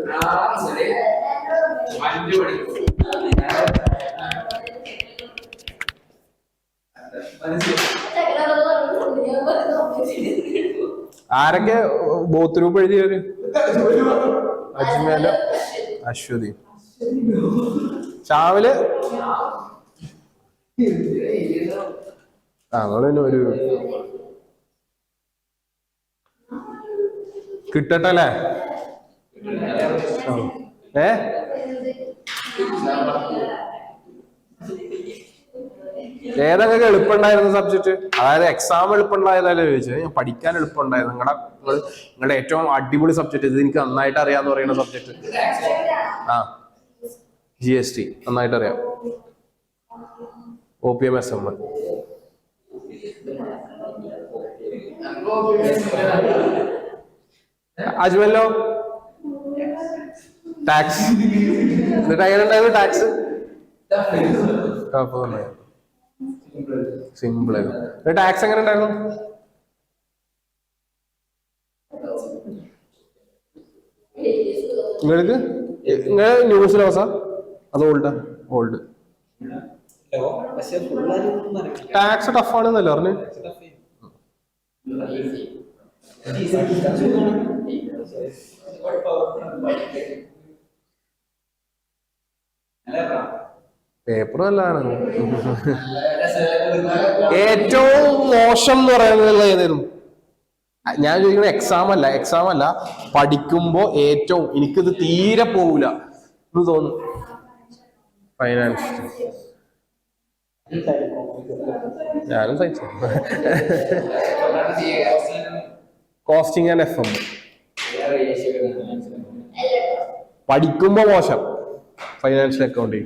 ആരൊക്കെ ബോത്ത് ഗ്രൂപ്പ് എഴുതിയവര്? അജ്മല, അശ്വതി. ചാവല് അങ്ങനെ ഒരു കിട്ടട്ടെ അല്ലേ? ഏതൊക്കെ എളുപ്പമുണ്ടായിരുന്ന സബ്ജക്ട്? അതായത് എക്സാം എളുപ്പമുണ്ടായതല്ലേ ചോദിച്ചത്. ഞാൻ പഠിക്കാൻ എളുപ്പമുണ്ടായത് നിങ്ങളുടെ ഏറ്റവും അടിപൊളി സബ്ജക്ട് ഇത്, എനിക്ക് നന്നായിട്ട് അറിയാന്ന് പറയുന്ന സബ്ജക്ട് GST നന്നായിട്ട് അറിയാം. OPM-SM. അജ്മലോ ടാക്സ്. എന്നിട്ട് എങ്ങനെ ഉണ്ടായിരുന്നു ടാക്സ്? സിമ്പിൾ ആയിരുന്നു. ടാക്സ് എങ്ങനെ ഉണ്ടായിരുന്നു? നിങ്ങൾക്ക് ന്യൂസ് ലോസാ അത് ഓൾഡാ? ഓൾഡ്. ടാക്സ് ടഫാണെന്നല്ലോ പറഞ്ഞു. പേപ്പർ നല്ലതാണ്. ഏറ്റവും മോശം എന്ന് പറയുന്നത് ഏതായിരുന്നു? ഞാൻ ചോദിക്കുന്നത് എക്സാം അല്ല, പഠിക്കുമ്പോ ഏറ്റവും എനിക്കിത് തീരെ പോവില്ല എന്ന് തോന്നുന്നു. ഫൈനാൻസ് ഞാനും സഹിച്ചു. കോസ്റ്റിംഗ് ആൻഡ് FM പഠിക്കുമ്പോ മോശം. ഫൈനാൻഷ്യൽ അക്കൗണ്ട്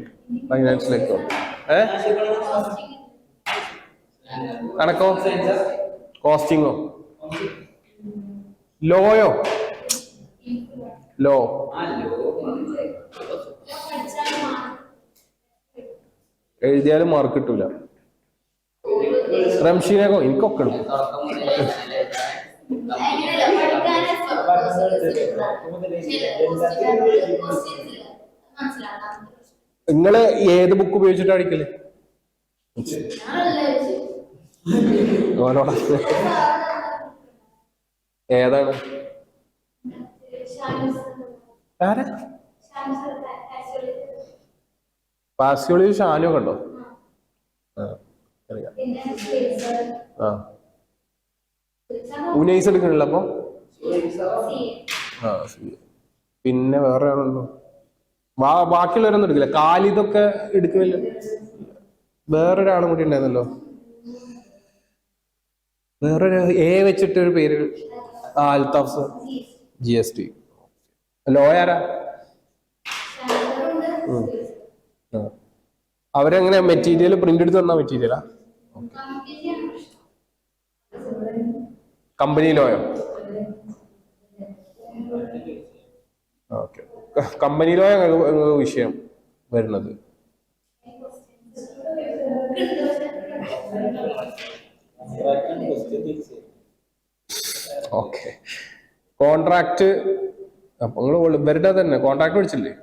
കണക്കോ കോസ്റ്റിങ്ങോ ലോയോ ലോ എഴുതിയാലും മാർക്ക് കിട്ടൂല. റംഷീനോ എനിക്കൊക്കെ എടുക്കും. നിങ്ങള് ഏത് ബുക്ക് ഉപയോഗിച്ചിട്ടാ പഠിക്കല്? ഏതാണ്? പാസ്യോളി ഷാനോ കണ്ടോ? ഉനൈസ് എടുക്കണില്ല അപ്പൊ? പിന്നെ വേറെ ആളുണ്ടോ? ബാക്കിയുള്ളവരൊന്നും എടുക്കില്ല. കാലിതൊക്കെ എടുക്കുന്നില്ല. വേറൊരാളും കൂടി ഉണ്ടായിരുന്നല്ലോ, വേറൊരു വെച്ചിട്ടൊരു പേര്. അൽത്താഫ് GST. ലോ ആരാ? അവരെങ്ങനെ മെറ്റീരിയൽ പ്രിന്റ് എടുത്ത് തന്ന മെറ്റീരിയലാ? കമ്പനിയിലോയോ? ഓക്കെ. കമ്പനിയിലോയോ വിഷയം വരുന്നത്? ഓക്കെ. കോൺട്രാക്ട് അപ്പൊ നിങ്ങൾ ഇവരുടെ തന്നെ കോൺട്രാക്ട് പഠിച്ചില്ലേ?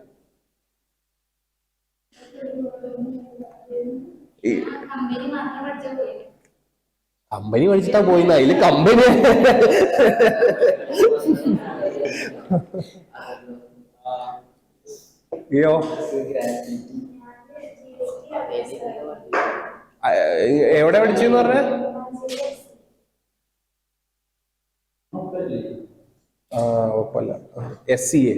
കമ്പനി പഠിച്ചിട്ടാ പോയിന്ന അതില് കമ്പനി അയ്യോ എവിടെ പഠിച്ചെന്ന് പറഞ്ഞ? ഒപ്പല്ല. SCA.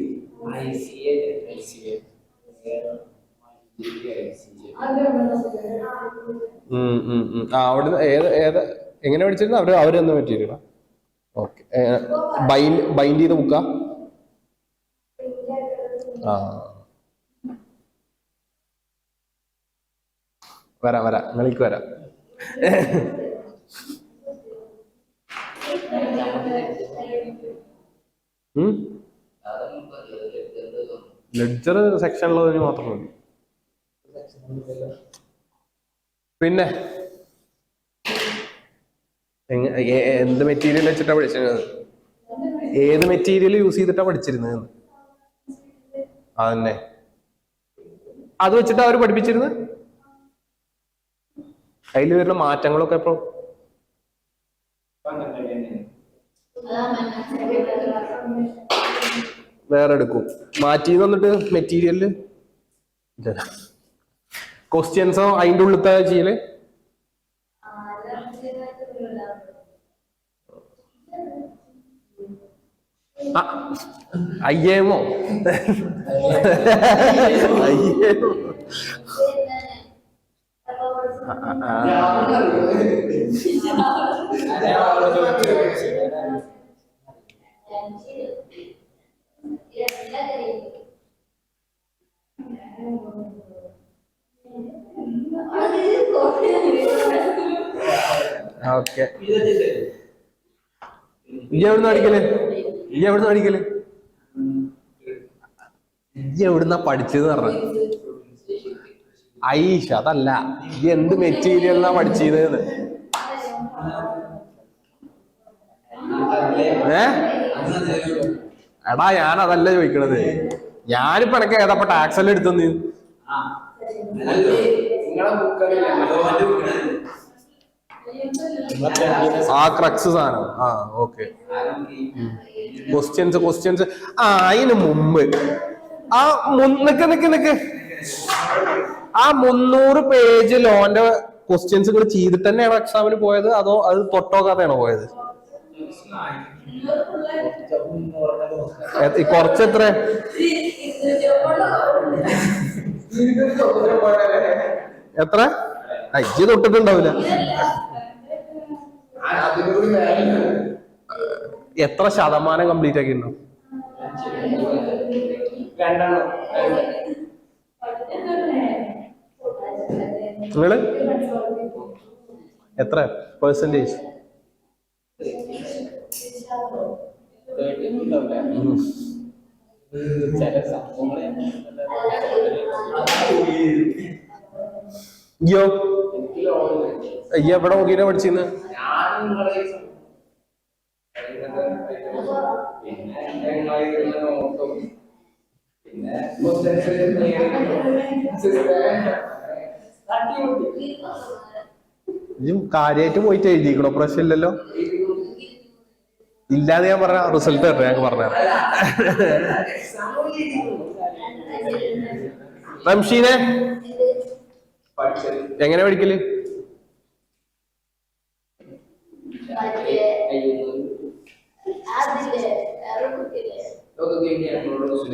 അവിടെ എങ്ങനെ പഠിച്ചിരുന്നു? അവര് തന്നെ പറ്റിയിരുന്ന? ഓക്കെ. ബൈൻഡ് ചെയ്ത ബുക്കാ? വരാം നിങ്ങൾക്ക് വരാം. ലെഡ്ജർ സെക്ഷനുള്ളതിന് മാത്രം മതി. പിന്നെ എന്ത് മെറ്റീരിയൽ വെച്ചിട്ടാ പഠിച്ചിരുന്നത്? ഏത് മെറ്റീരിയൽ യൂസ് ചെയ്തിട്ടാ പഠിച്ചിരുന്നത്? അതന്നെ, അത് വെച്ചിട്ടാ അവര് പഠിപ്പിച്ചിരുന്നത്. അതിൽ വരുന്ന മാറ്റങ്ങളൊക്കെ ഇപ്പൊ വേറെ എടുക്കും. മാറ്റി തന്നിട്ട് മെറ്റീരിയല് ക്വസ്റ്റ്യൻസോ അതിൻ്റെ ഉള്ളിലത്തെ ചെയ്യല്. അയ്യേമോ ഓക്കെ. ഈ എവിടുന്ന് പഠിക്കല്? ഈ എവിടുന്നാ പഠിച്ചത് പറഞ്ഞ? ഐഷ അതല്ല, ഈ എന്ത് മെറ്റീരിയലിനാ പഠിച്ചത്? എടാ ഞാൻ അതല്ല ചോദിക്കണത്. ഞാനിപ്പോ എനക്ക് ഏതാ ടാക്സ് എല്ലാം എടുത്തെന്ന്? ആ ക്രക്സ് സാധനം. ആ ഓക്കെ. ക്വസ്റ്റ്യൻസ് അതിന് മുമ്പ് ആ നിക്ക് ആ 300 പേജ് ലോന്റെ ക്വസ്റ്റ്യൻസ് നിങ്ങൾ ചെയ്തിട്ട് തന്നെയാണോ എക്സാമിന് പോയത്, അതോ അത് തൊട്ടോക്കാതെയാണോ പോയത്? കുറച്ചെത്ര? എത്ര? അജ്ജ് തൊട്ടിട്ടുണ്ടാവില്ല. എത്ര ശതമാനം കംപ്ലീറ്റ് ആക്കിയിട്ടുണ്ടോ? നിങ്ങള് എത്ര പെർസെന്റേജ്? അയ്യോ അയ്യോ എവിടെ നോക്കിയാ പഠിച്ചിന്ന്? കാര്യമായിട്ട് പോയിട്ട് എഴുതിക്കണോ? പ്രശ്നം ഇല്ലല്ലോ. ഇല്ലാതെ ഞാൻ പറഞ്ഞ റിസൾട്ട് കേട്ടോ ഞങ്ങൾക്ക് പറഞ്ഞു. റംഷീനെ എങ്ങനെ പഠിക്കല്?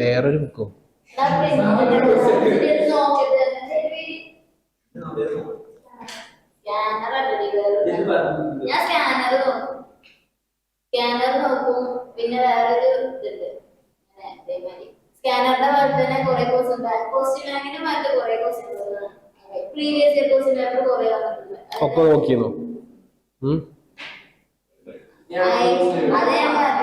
വേറൊരു ബുക്കോ? സ്കാനർ നോക്കും. പിന്നെ വേറൊരു ഇതുണ്ട്, സ്കാനറിന്റെ പോലെ തന്നെ കുറെ കോഴ്സ് ഉണ്ട്. ക്വസ്റ്റ്യൻ ബാങ്കിന് മറ്റു കുറെ question previous year question paper കുറെ വന്നിട്ടുണ്ട്. ഒക്കെ നോക്കിയോ? അതെ ഞാൻ പറഞ്ഞു.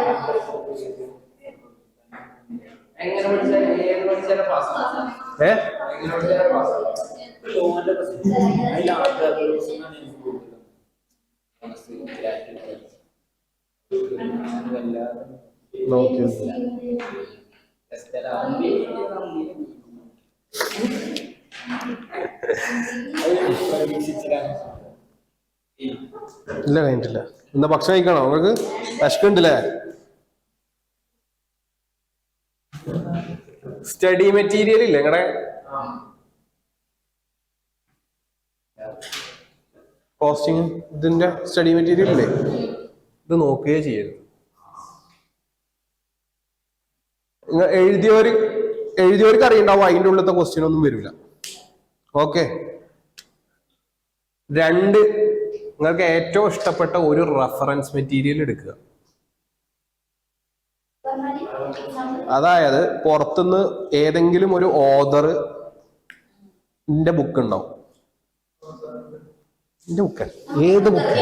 ഇല്ല കഴിഞ്ഞിട്ടില്ല. എന്താ ഭക്ഷണം കഴിക്കണോ? നിങ്ങൾക്ക് വിശക്കുണ്ടല്ലേ? സ്റ്റഡി മെറ്റീരിയൽ ഇല്ലേ നിങ്ങളുടെ? കോസ്റ്റിംഗ് ഇതിന്റെ സ്റ്റഡി മെറ്റീരിയൽ ഇല്ലേ? ഇത് നോക്കുകയേ ചെയ്യരുത്. എഴുതിയവർക്ക് അറിയണ്ടാവും അതിൻ്റെ ഉള്ളിലത്തെ ക്വസ്റ്റ്യൻ ഒന്നും വരില്ല. ഓക്കെ. 2, നിങ്ങൾക്ക് ഏറ്റവും ഇഷ്ടപ്പെട്ട ഒരു റെഫറൻസ് മെറ്റീരിയൽ എടുക്കുക. അതായത് പുറത്തുനിന്ന് ഏതെങ്കിലും ഒരു ഓതറിന്റെ ബുക്ക് ഉണ്ടാവും. ഏത് ബുക്ക്?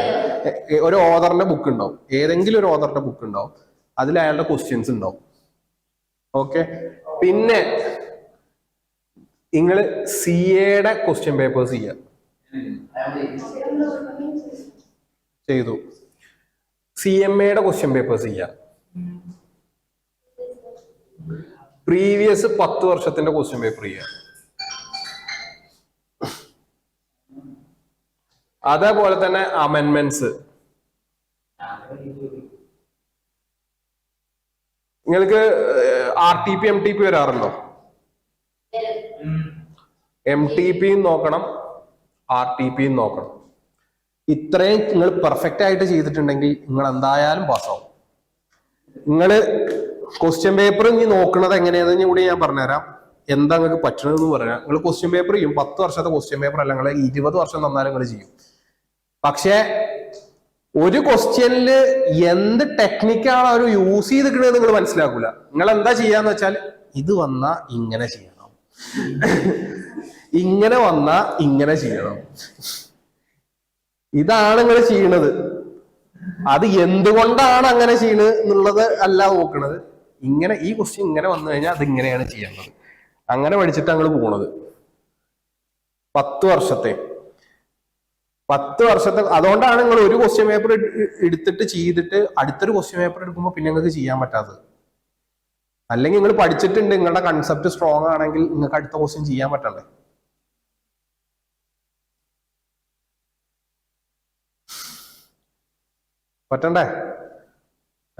ഒരു ഓതറിന്റെ ബുക്ക് ഉണ്ടാവും. ഏതെങ്കിലും ഒരു ഓതറിന്റെ ബുക്ക് ഉണ്ടാവും. അതിൽ അയാളുടെ ക്വസ്റ്റ്യൻസ് ഉണ്ടാവും. ഓക്കെ. പിന്നെ നിങ്ങൾ CA-യുടെ ക്വസ്റ്റ്യൻ പേപ്പേഴ്സ് ചെയ്തു. CMA-യുടെ ക്വസ്റ്റ്യൻ പേപ്പേഴ്സ് ചെയ്യാം. പ്രീവിയസ് 10 വർഷത്തിന്റെ ക്വസ്റ്റ്യൻ പേപ്പർ ചെയ്യാം. അതേപോലെ തന്നെ അമെൻമെന്റ്സ്. നിങ്ങൾക്ക് RTP MTP വരാറുണ്ടോ? MTP നോക്കണം, RTP നോക്കണം. ഇത്രയും നിങ്ങൾ പെർഫെക്റ്റ് ആയിട്ട് ചെയ്തിട്ടുണ്ടെങ്കിൽ നിങ്ങൾ എന്തായാലും പാസ്സാവും. നിങ്ങള് ക്വസ്റ്റ്യൻ പേപ്പർ ഇനി നോക്കുന്നത് എങ്ങനെയാണെന്ന് കൂടി ഞാൻ പറഞ്ഞുതരാം. എന്താ നിങ്ങൾക്ക് പറ്റണമെന്ന് പറയാം. നിങ്ങൾ ക്വസ്റ്റ്യൻ പേപ്പർ ചെയ്യും. 10 വർഷത്തെ ക്വസ്റ്റ്യൻ പേപ്പർ അല്ല, നിങ്ങൾ 20 വർഷം തന്നാലും നിങ്ങൾ ചെയ്യും. പക്ഷെ ഒരു ക്വസ്റ്റ്യനില് എന്ത് ടെക്നിക്കാണ് അവർ യൂസ് ചെയ്തിരിക്കുന്നത് നിങ്ങൾ മനസ്സിലാക്കൂല. നിങ്ങൾ എന്താ ചെയ്യാന്ന് വെച്ചാൽ ഇത് വന്നാ ഇങ്ങനെ ചെയ്യണം, ഇങ്ങനെ വന്നാ ഇങ്ങനെ ചെയ്യണം. ഇതാണ് നിങ്ങൾ ചെയ്യണത്. അത് എന്തുകൊണ്ടാണ് അങ്ങനെ ചെയ്യണത് എന്നുള്ളത് അല്ല നോക്കണത്. ഇങ്ങനെ ഈ ക്വസ്റ്റ്യൻ ഇങ്ങനെ വന്നു കഴിഞ്ഞാൽ അത് ഇങ്ങനെയാണ് ചെയ്യേണ്ടത്. അങ്ങനെ പഠിച്ചിട്ട് ഞങ്ങൾ പോണത് 10 വർഷത്തെ അതുകൊണ്ടാണ് നിങ്ങൾ ഒരു ക്വസ്റ്റ്യൻ പേപ്പർ എടുത്തിട്ട് ചെയ്തിട്ട് അടുത്തൊരു ക്വസ്റ്റ്യൻ പേപ്പർ എടുക്കുമ്പോൾ പിന്നെ നിങ്ങൾക്ക് ചെയ്യാൻ പറ്റാത്തത്. അല്ലെങ്കിൽ നിങ്ങൾ പഠിച്ചിട്ടുണ്ട്, നിങ്ങളുടെ കൺസെപ്റ്റ് സ്ട്രോങ് ആണെങ്കിൽ നിങ്ങൾക്ക് അടുത്ത ക്വസ്റ്റ്യൻ ചെയ്യാൻ പറ്റണ്ടേ? പറ്റണ്ടേ?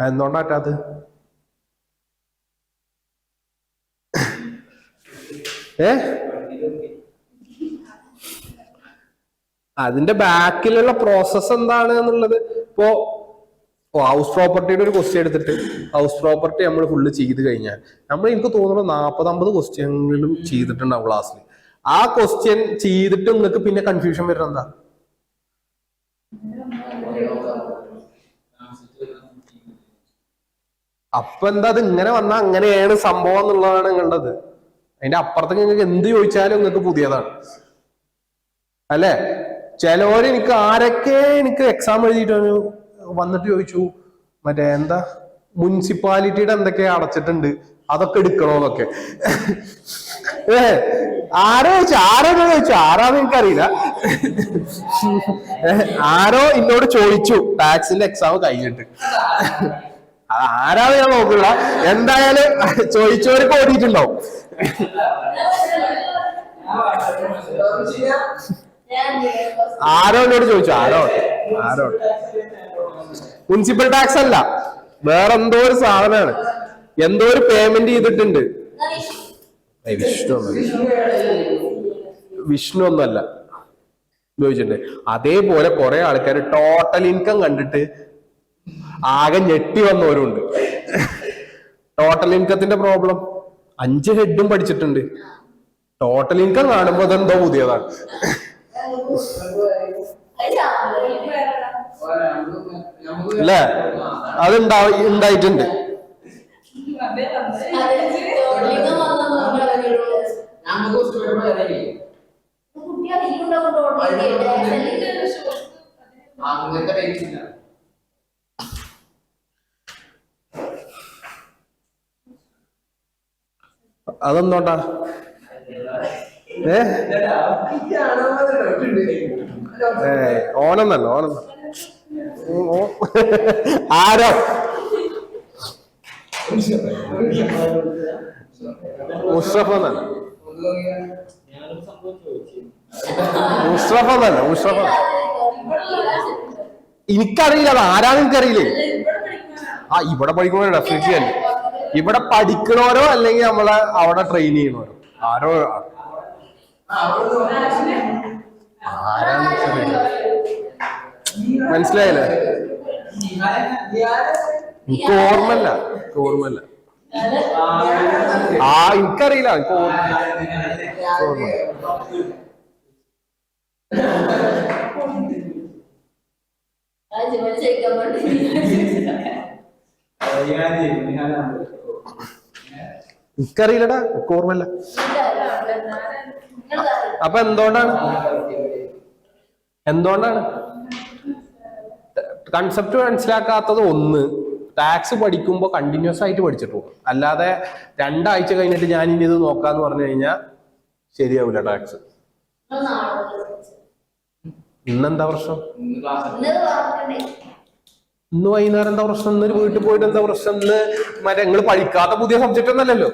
എന്തുകൊണ്ടാ പറ്റാത്തത്? അതിന്റെ ബാക്കിലുള്ള പ്രോസസ് എന്താണ് എന്നുള്ളത്. ഇപ്പോ ഹൗസ് പ്രോപ്പർട്ടിയുടെ ഒരു ക്വസ്റ്റ്യൻ എടുത്തിട്ട് ഹൗസ് പ്രോപ്പർട്ടി നമ്മൾ ഫുള്ള് ചെയ്ത് കഴിഞ്ഞാൽ എനിക്ക് തോന്നുന്നു 40-50 ക്വസ്റ്റ്യനിലും ചെയ്തിട്ടുണ്ടാവും ക്ലാസ്സിൽ. ആ ക്വസ്റ്റ്യൻ ചെയ്തിട്ട് നിങ്ങൾക്ക് പിന്നെ കൺഫ്യൂഷൻ വരുന്നത് എന്താ? അപ്പൊ എന്താ, അത് ഇങ്ങനെ വന്നാൽ അങ്ങനെയാണ് സംഭവം എന്നുള്ളതാണ് നിങ്ങളുടേത്. അതിന്റെ അപ്പുറത്തേക്ക് നിങ്ങൾക്ക് എന്ത് ചോദിച്ചാലും നിങ്ങൾക്ക് പുതിയതാണ് അല്ലെ? ചിലവര് എനിക്ക് എക്സാം എഴുതിയിട്ട് വന്നിട്ട് ചോദിച്ചു, മറ്റേ എന്താ മുനിസിപ്പാലിറ്റിയുടെ എന്തൊക്കെ അടച്ചിട്ടുണ്ട് അതൊക്കെ എടുക്കണോന്നൊക്കെ. ആരാന്ന് എനിക്കറിയില്ല. ആരോ എന്നോട് ചോദിച്ചു ടാക്സിന്റെ എക്സാം കഴിഞ്ഞിട്ട്. ആരാന്ന് ഞാൻ നോക്കില്ല, എന്തായാലും ചോദിച്ചവർക്ക് ഓടിയിട്ടുണ്ടാവും. ആരോ എന്നോട് ചോദിച്ചു, ആരോ മുനിസിപ്പൽ ടാക്സ് അല്ല, വേറെ എന്തോ ഒരു സാധനമാണ്, എന്തോ ഒരു പേയ്മെന്റ് ചെയ്തിട്ടുണ്ട്. വിഷ്ണു ഒന്നുമല്ല ചോദിച്ചിട്ടുണ്ട്. അതേപോലെ കുറെ ആൾക്കാർ ടോട്ടൽ ഇൻകം കണ്ടിട്ട് ആകെ ഞെട്ടി വന്നവരുണ്ട്. ടോട്ടൽ ഇൻകത്തിന്റെ പ്രോബ്ലം 5 ഹെഡും പഠിച്ചിട്ടുണ്ട്. ടോട്ടൽ ഇൻകം കാണുമ്പോ അതെന്തോ പുതിയതാണ്. അല്ലേ? അത് ഉണ്ടായിട്ടുണ്ട്. അതെന്തോണ്ടാ? ഓനെന്നല്ല ആരോ മുസ്തഫ എന്നല്ല എനിക്കറിയില്ല. അത് ആരാന്ന് എനിക്കറിയില്ലേ. ഇവിടെ പഠിക്കണോ ഡെഫിനറ്റ്ലി അല്ല. ഇവിടെ പഠിക്കണോരോ അല്ലെങ്കിൽ നമ്മളെ അവിടെ ട്രെയിൻ ചെയ്യണോരോ ആരോ മനസ്സിലായില്ലേ? എനിക്ക് ഓർമ്മല്ല. എനിക്കറിയില്ല. എനിക്ക് ഓർമ്മ എനിക്കറിയില്ലടാ, എനിക്ക് ഓർമ്മല്ല. അപ്പൊ എന്തുകൊണ്ടാണ് കൺസെപ്റ്റ് മനസ്സിലാക്കാത്തത്? ഒന്ന്, ടാക്സ് പഠിക്കുമ്പോൾ കണ്ടിന്യൂസ് ആയിട്ട് പഠിച്ചിട്ട് പോകും. അല്ലാതെ 2 ആഴ്ച കഴിഞ്ഞിട്ട് ഞാൻ ഇനി ഇത് നോക്കാന്ന് പറഞ്ഞു കഴിഞ്ഞാൽ ശരിയാവില്ല ടാക്സ്. ഇന്നെന്താ പ്രശ്നം? ഇന്ന് വൈകുന്നേരം എന്താ പ്രശ്നം? ഇന്നൊരു വീട്ടിൽ പോയിട്ട് എന്താ പ്രശ്നം? ഇന്ന് മറ്റേ നിങ്ങൾ പഠിക്കാത്ത പുതിയ സബ്ജക്റ്റ് ഒന്നല്ലല്ലോ.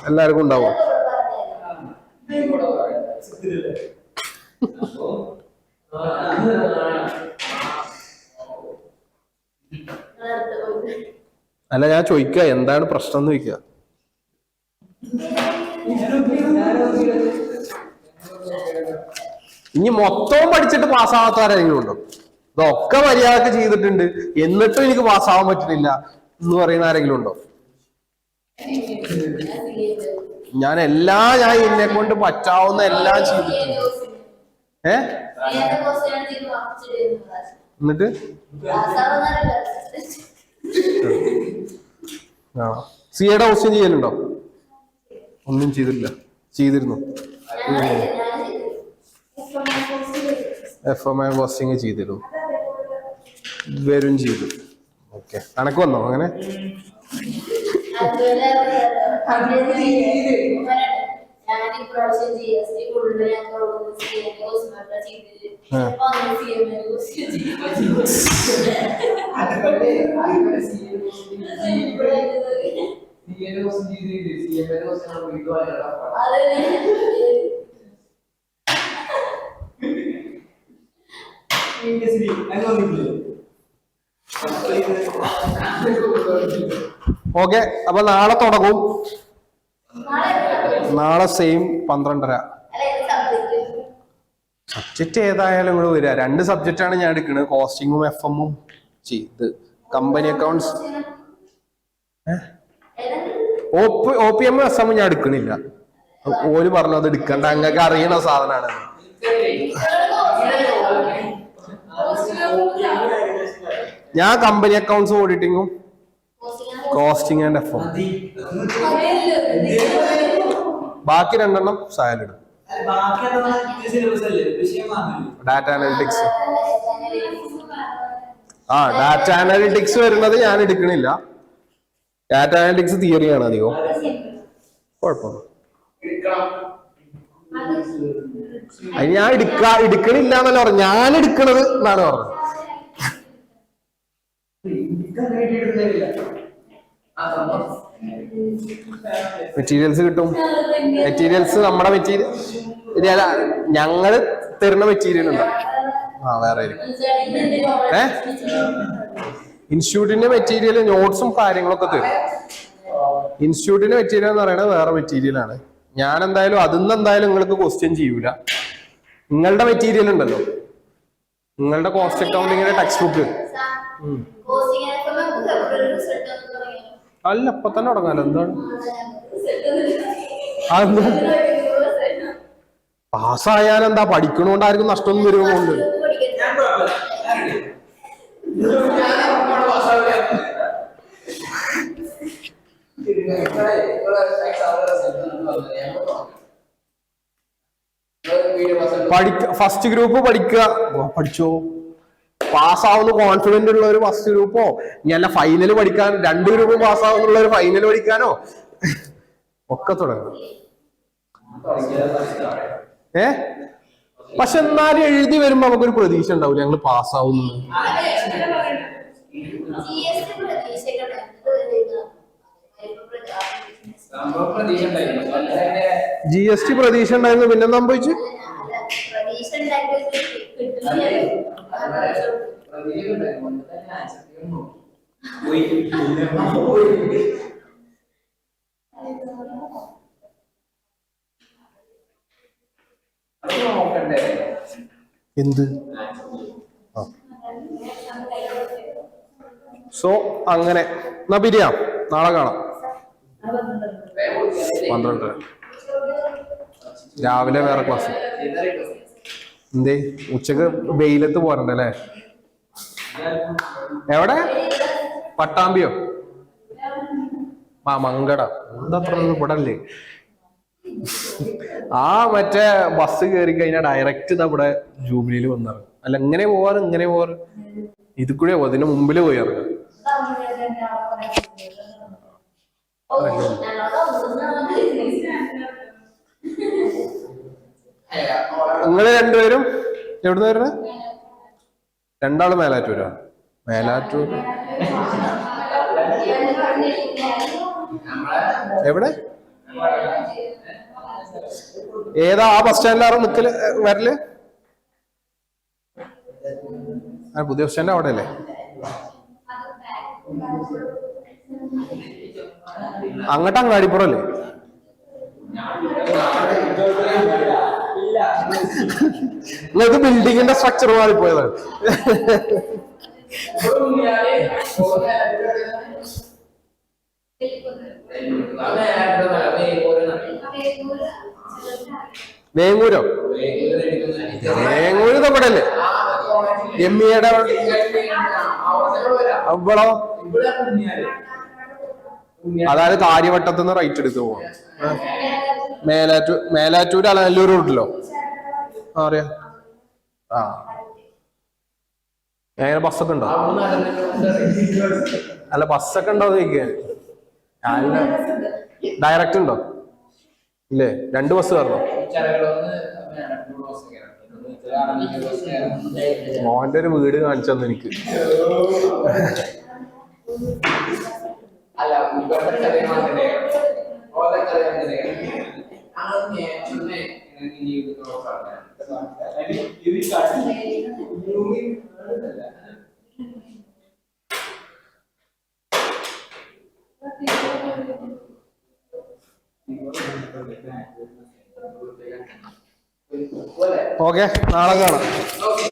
എല്ലാവർക്കും ഉണ്ടാവും. അല്ല, ഞാൻ ചോദിക്കുക എന്താണ് പ്രശ്നം എന്ന് ചോദിക്കുക. ഇനി മൊത്തവും പഠിച്ചിട്ട് പാസ്സാവാത്തവരെങ്കിലും ഉണ്ടോ? ഇതൊക്കെ മര്യാദക്ക് ചെയ്തിട്ടുണ്ട് എന്നിട്ടും എനിക്ക് പാസ്സാവാൻ പറ്റുന്നില്ല എന്ന് പറയുന്ന ആരെങ്കിലും ഉണ്ടോ? ഞാൻ എന്നെ കൊണ്ട് പറ്റാവുന്ന എല്ലാം ചെയ്തിട്ടുണ്ട്. എന്നിട്ട് ആ സിയുടെ ക്വസ്റ്റ്യൻ ചെയ്യലുണ്ടോ? ഒന്നും ചെയ്തിട്ടില്ല. ചെയ്തിരുന്നു. FMI കോസ്റ്റിംഗ് ചെയ്തിരുന്നു. വരും ചെയ്തു. ഓക്കെ, കണക്ക് വന്നോ അങ്ങനെ? ഓക്കെ, അപ്പൊ നാളെ തുടങ്ങും. നാളെ സെയിം 12:30. സബ്ജക്റ്റ് ഏതായാലും നിങ്ങൾ വരിക. 2 സബ്ജക്റ്റാണ് ഞാൻ എടുക്കുന്നത്, കോസ്റ്റിങ്ങും FM-ഉം ചെയ്ത്. കമ്പനി അക്കൗണ്ട്സ് OPM SM ഞാൻ എടുക്കണില്ല. ഓല് പറഞ്ഞു അത് എടുക്കണ്ട, അങ്ങക്ക് അറിയണ സാധനമാണ്. ഞാൻ കമ്പനി അക്കൗണ്ട്സ് ഓഡിറ്റിങ്ങും കോസ്റ്റിംഗ് ആൻഡ് FM. ബാക്കി 2 സായലിടും. Data analytics. ഡാറ്റ അനലിറ്റിക്സ് വരുന്നത് ഞാൻ എടുക്കണില്ല. ഡാറ്റ അനലിറ്റിക്സ് തിയറിയാണ് അധികം. കുഴപ്പമില്ല. അത് ഞാൻ എടുക്കണില്ല എന്നല്ല പറഞ്ഞു, ഞാൻ എടുക്കണത് എന്നാണ് പറഞ്ഞത്. മെറ്റീരിയൽസ് കിട്ടും. മെറ്റീരിയൽസ് നമ്മുടെ മെറ്റീരിയൽ ഞങ്ങള് തരുന്ന മെറ്റീരിയൽ ഉണ്ട്. വേറെ ഇൻസ്റ്റിറ്റ്യൂട്ടിന്റെ മെറ്റീരിയൽ നോട്ട്സും കാര്യങ്ങളൊക്കെ തരും. ഇൻസ്റ്റിറ്റ്യൂട്ടിന്റെ മെറ്റീരിയൽ എന്ന് പറയുന്നത് വേറെ മെറ്റീരിയൽ ആണ്. ഞാൻ എന്തായാലും അതിന്ന് എന്തായാലും നിങ്ങൾക്ക് ക്വസ്റ്റ്യൻ ചെയ്യൂല. നിങ്ങളുടെ മെറ്റീരിയൽ ഉണ്ടല്ലോ, നിങ്ങളുടെ കോസ്റ്റ് അക്കൗണ്ടിങ്ങിന്റെ ടെക്സ്റ്റ് ബുക്ക്. അല്ല, ഇപ്പൊ തന്നെ തുടങ്ങാലോ. എന്താണ് പാസ്സായാലെന്താ, പഠിക്കണോണ്ട് ആർക്കും നഷ്ടമൊന്നും വരുമോണ്ട്. ഫസ്റ്റ് ഗ്രൂപ്പ് പഠിച്ചോ. പാസ്സാവുന്ന കോൺഫിഡന്റ് ഉള്ള ഒരു ഫസ്റ്റ് ഗ്രൂപ്പോ, ഇനി അല്ല ഫൈനൽ പഠിക്കാൻ 2 ഗ്രൂപ്പ് പാസ്സാവുന്നുള്ള ഒരു ഫൈനൽ പഠിക്കാനോ ഒക്കെ തുടങ്ങും. പക്ഷെ എന്നാലും എഴുതി വരുമ്പോ നമുക്കൊരു പ്രതീക്ഷ ഉണ്ടാവില്ല ഞങ്ങൾ പാസ്സാവുന്നു. GST പ്രതീക്ഷ ഉണ്ടായിരുന്നു, പിന്നെ സംഭവിച്ചു. എന്ത്? സോ അങ്ങനെ എന്നാ പിരിയാം. നാളെ കാണാം. 12 രാവിലെ വേറെ ക്ലാസ്. എന്തേ ഉച്ചക്ക് വെയിലത്ത് പോരണ്ടല്ലേ? എവിടെ? പട്ടാമ്പിയോ? മങ്കട. എന്താ ഇവിടെ അല്ലേ? മറ്റേ ബസ് കയറി കഴിഞ്ഞാൽ ഡയറക്റ്റ് നമ്മുടെ ജൂബിലിയിൽ വന്നിറങ്ങും. അല്ല, എങ്ങനെ പോവാറ്? ഇത് കൂടെ അതിന് മുമ്പില് പോയി ഇറങ്ങും. നിങ്ങള് 2 പേരും എവിടുന്ന് വരുന്നത്? 2 മേലാറ്റൂരാ? മേലാറ്റൂർ എവിടെ? ഏതാ ആ ബസ് സ്റ്റാൻഡിലാരും നിക്കല് വരല്? പുതിയ ബസ് സ്റ്റാൻഡ് അവിടെ അല്ലേ? അങ്ങോട്ട് അങ്ങാടിപ്പുറം അല്ലേ? നിങ്ങൾക്ക് ബിൽഡിങ്ങിന്റെ സ്ട്രക്ചർ മാറിപ്പോയതാണ്. വേങ്ങൂരോ? വേങ്ങൂര് ഇവിടെ അല്ലേ? എമ്മിയുടെ അവിടോ? അതായത് കാര്യവട്ടത്ത് നിന്ന് റൈറ്റ് എടുത്ത് പോവാം. മേലാറ്റൂര് അലനല്ലൂർ റൂട്ടിലോ? അറിയാം. ആ എങ്ങനെ ബസ്സൊക്കെ ഉണ്ടോ? അല്ല ബസ്സൊക്കെ ഉണ്ടോ ചോദിക്കാൻ. ഡയറക്റ്റ് ഉണ്ടോ? ഇല്ലേ, 2 ബസ് കയറണോ? മോന്റെ ഒരു വീട് കാണിച്ചു തന്നെ എനിക്ക്. ഓക്കെ, നാളെ കാണാം.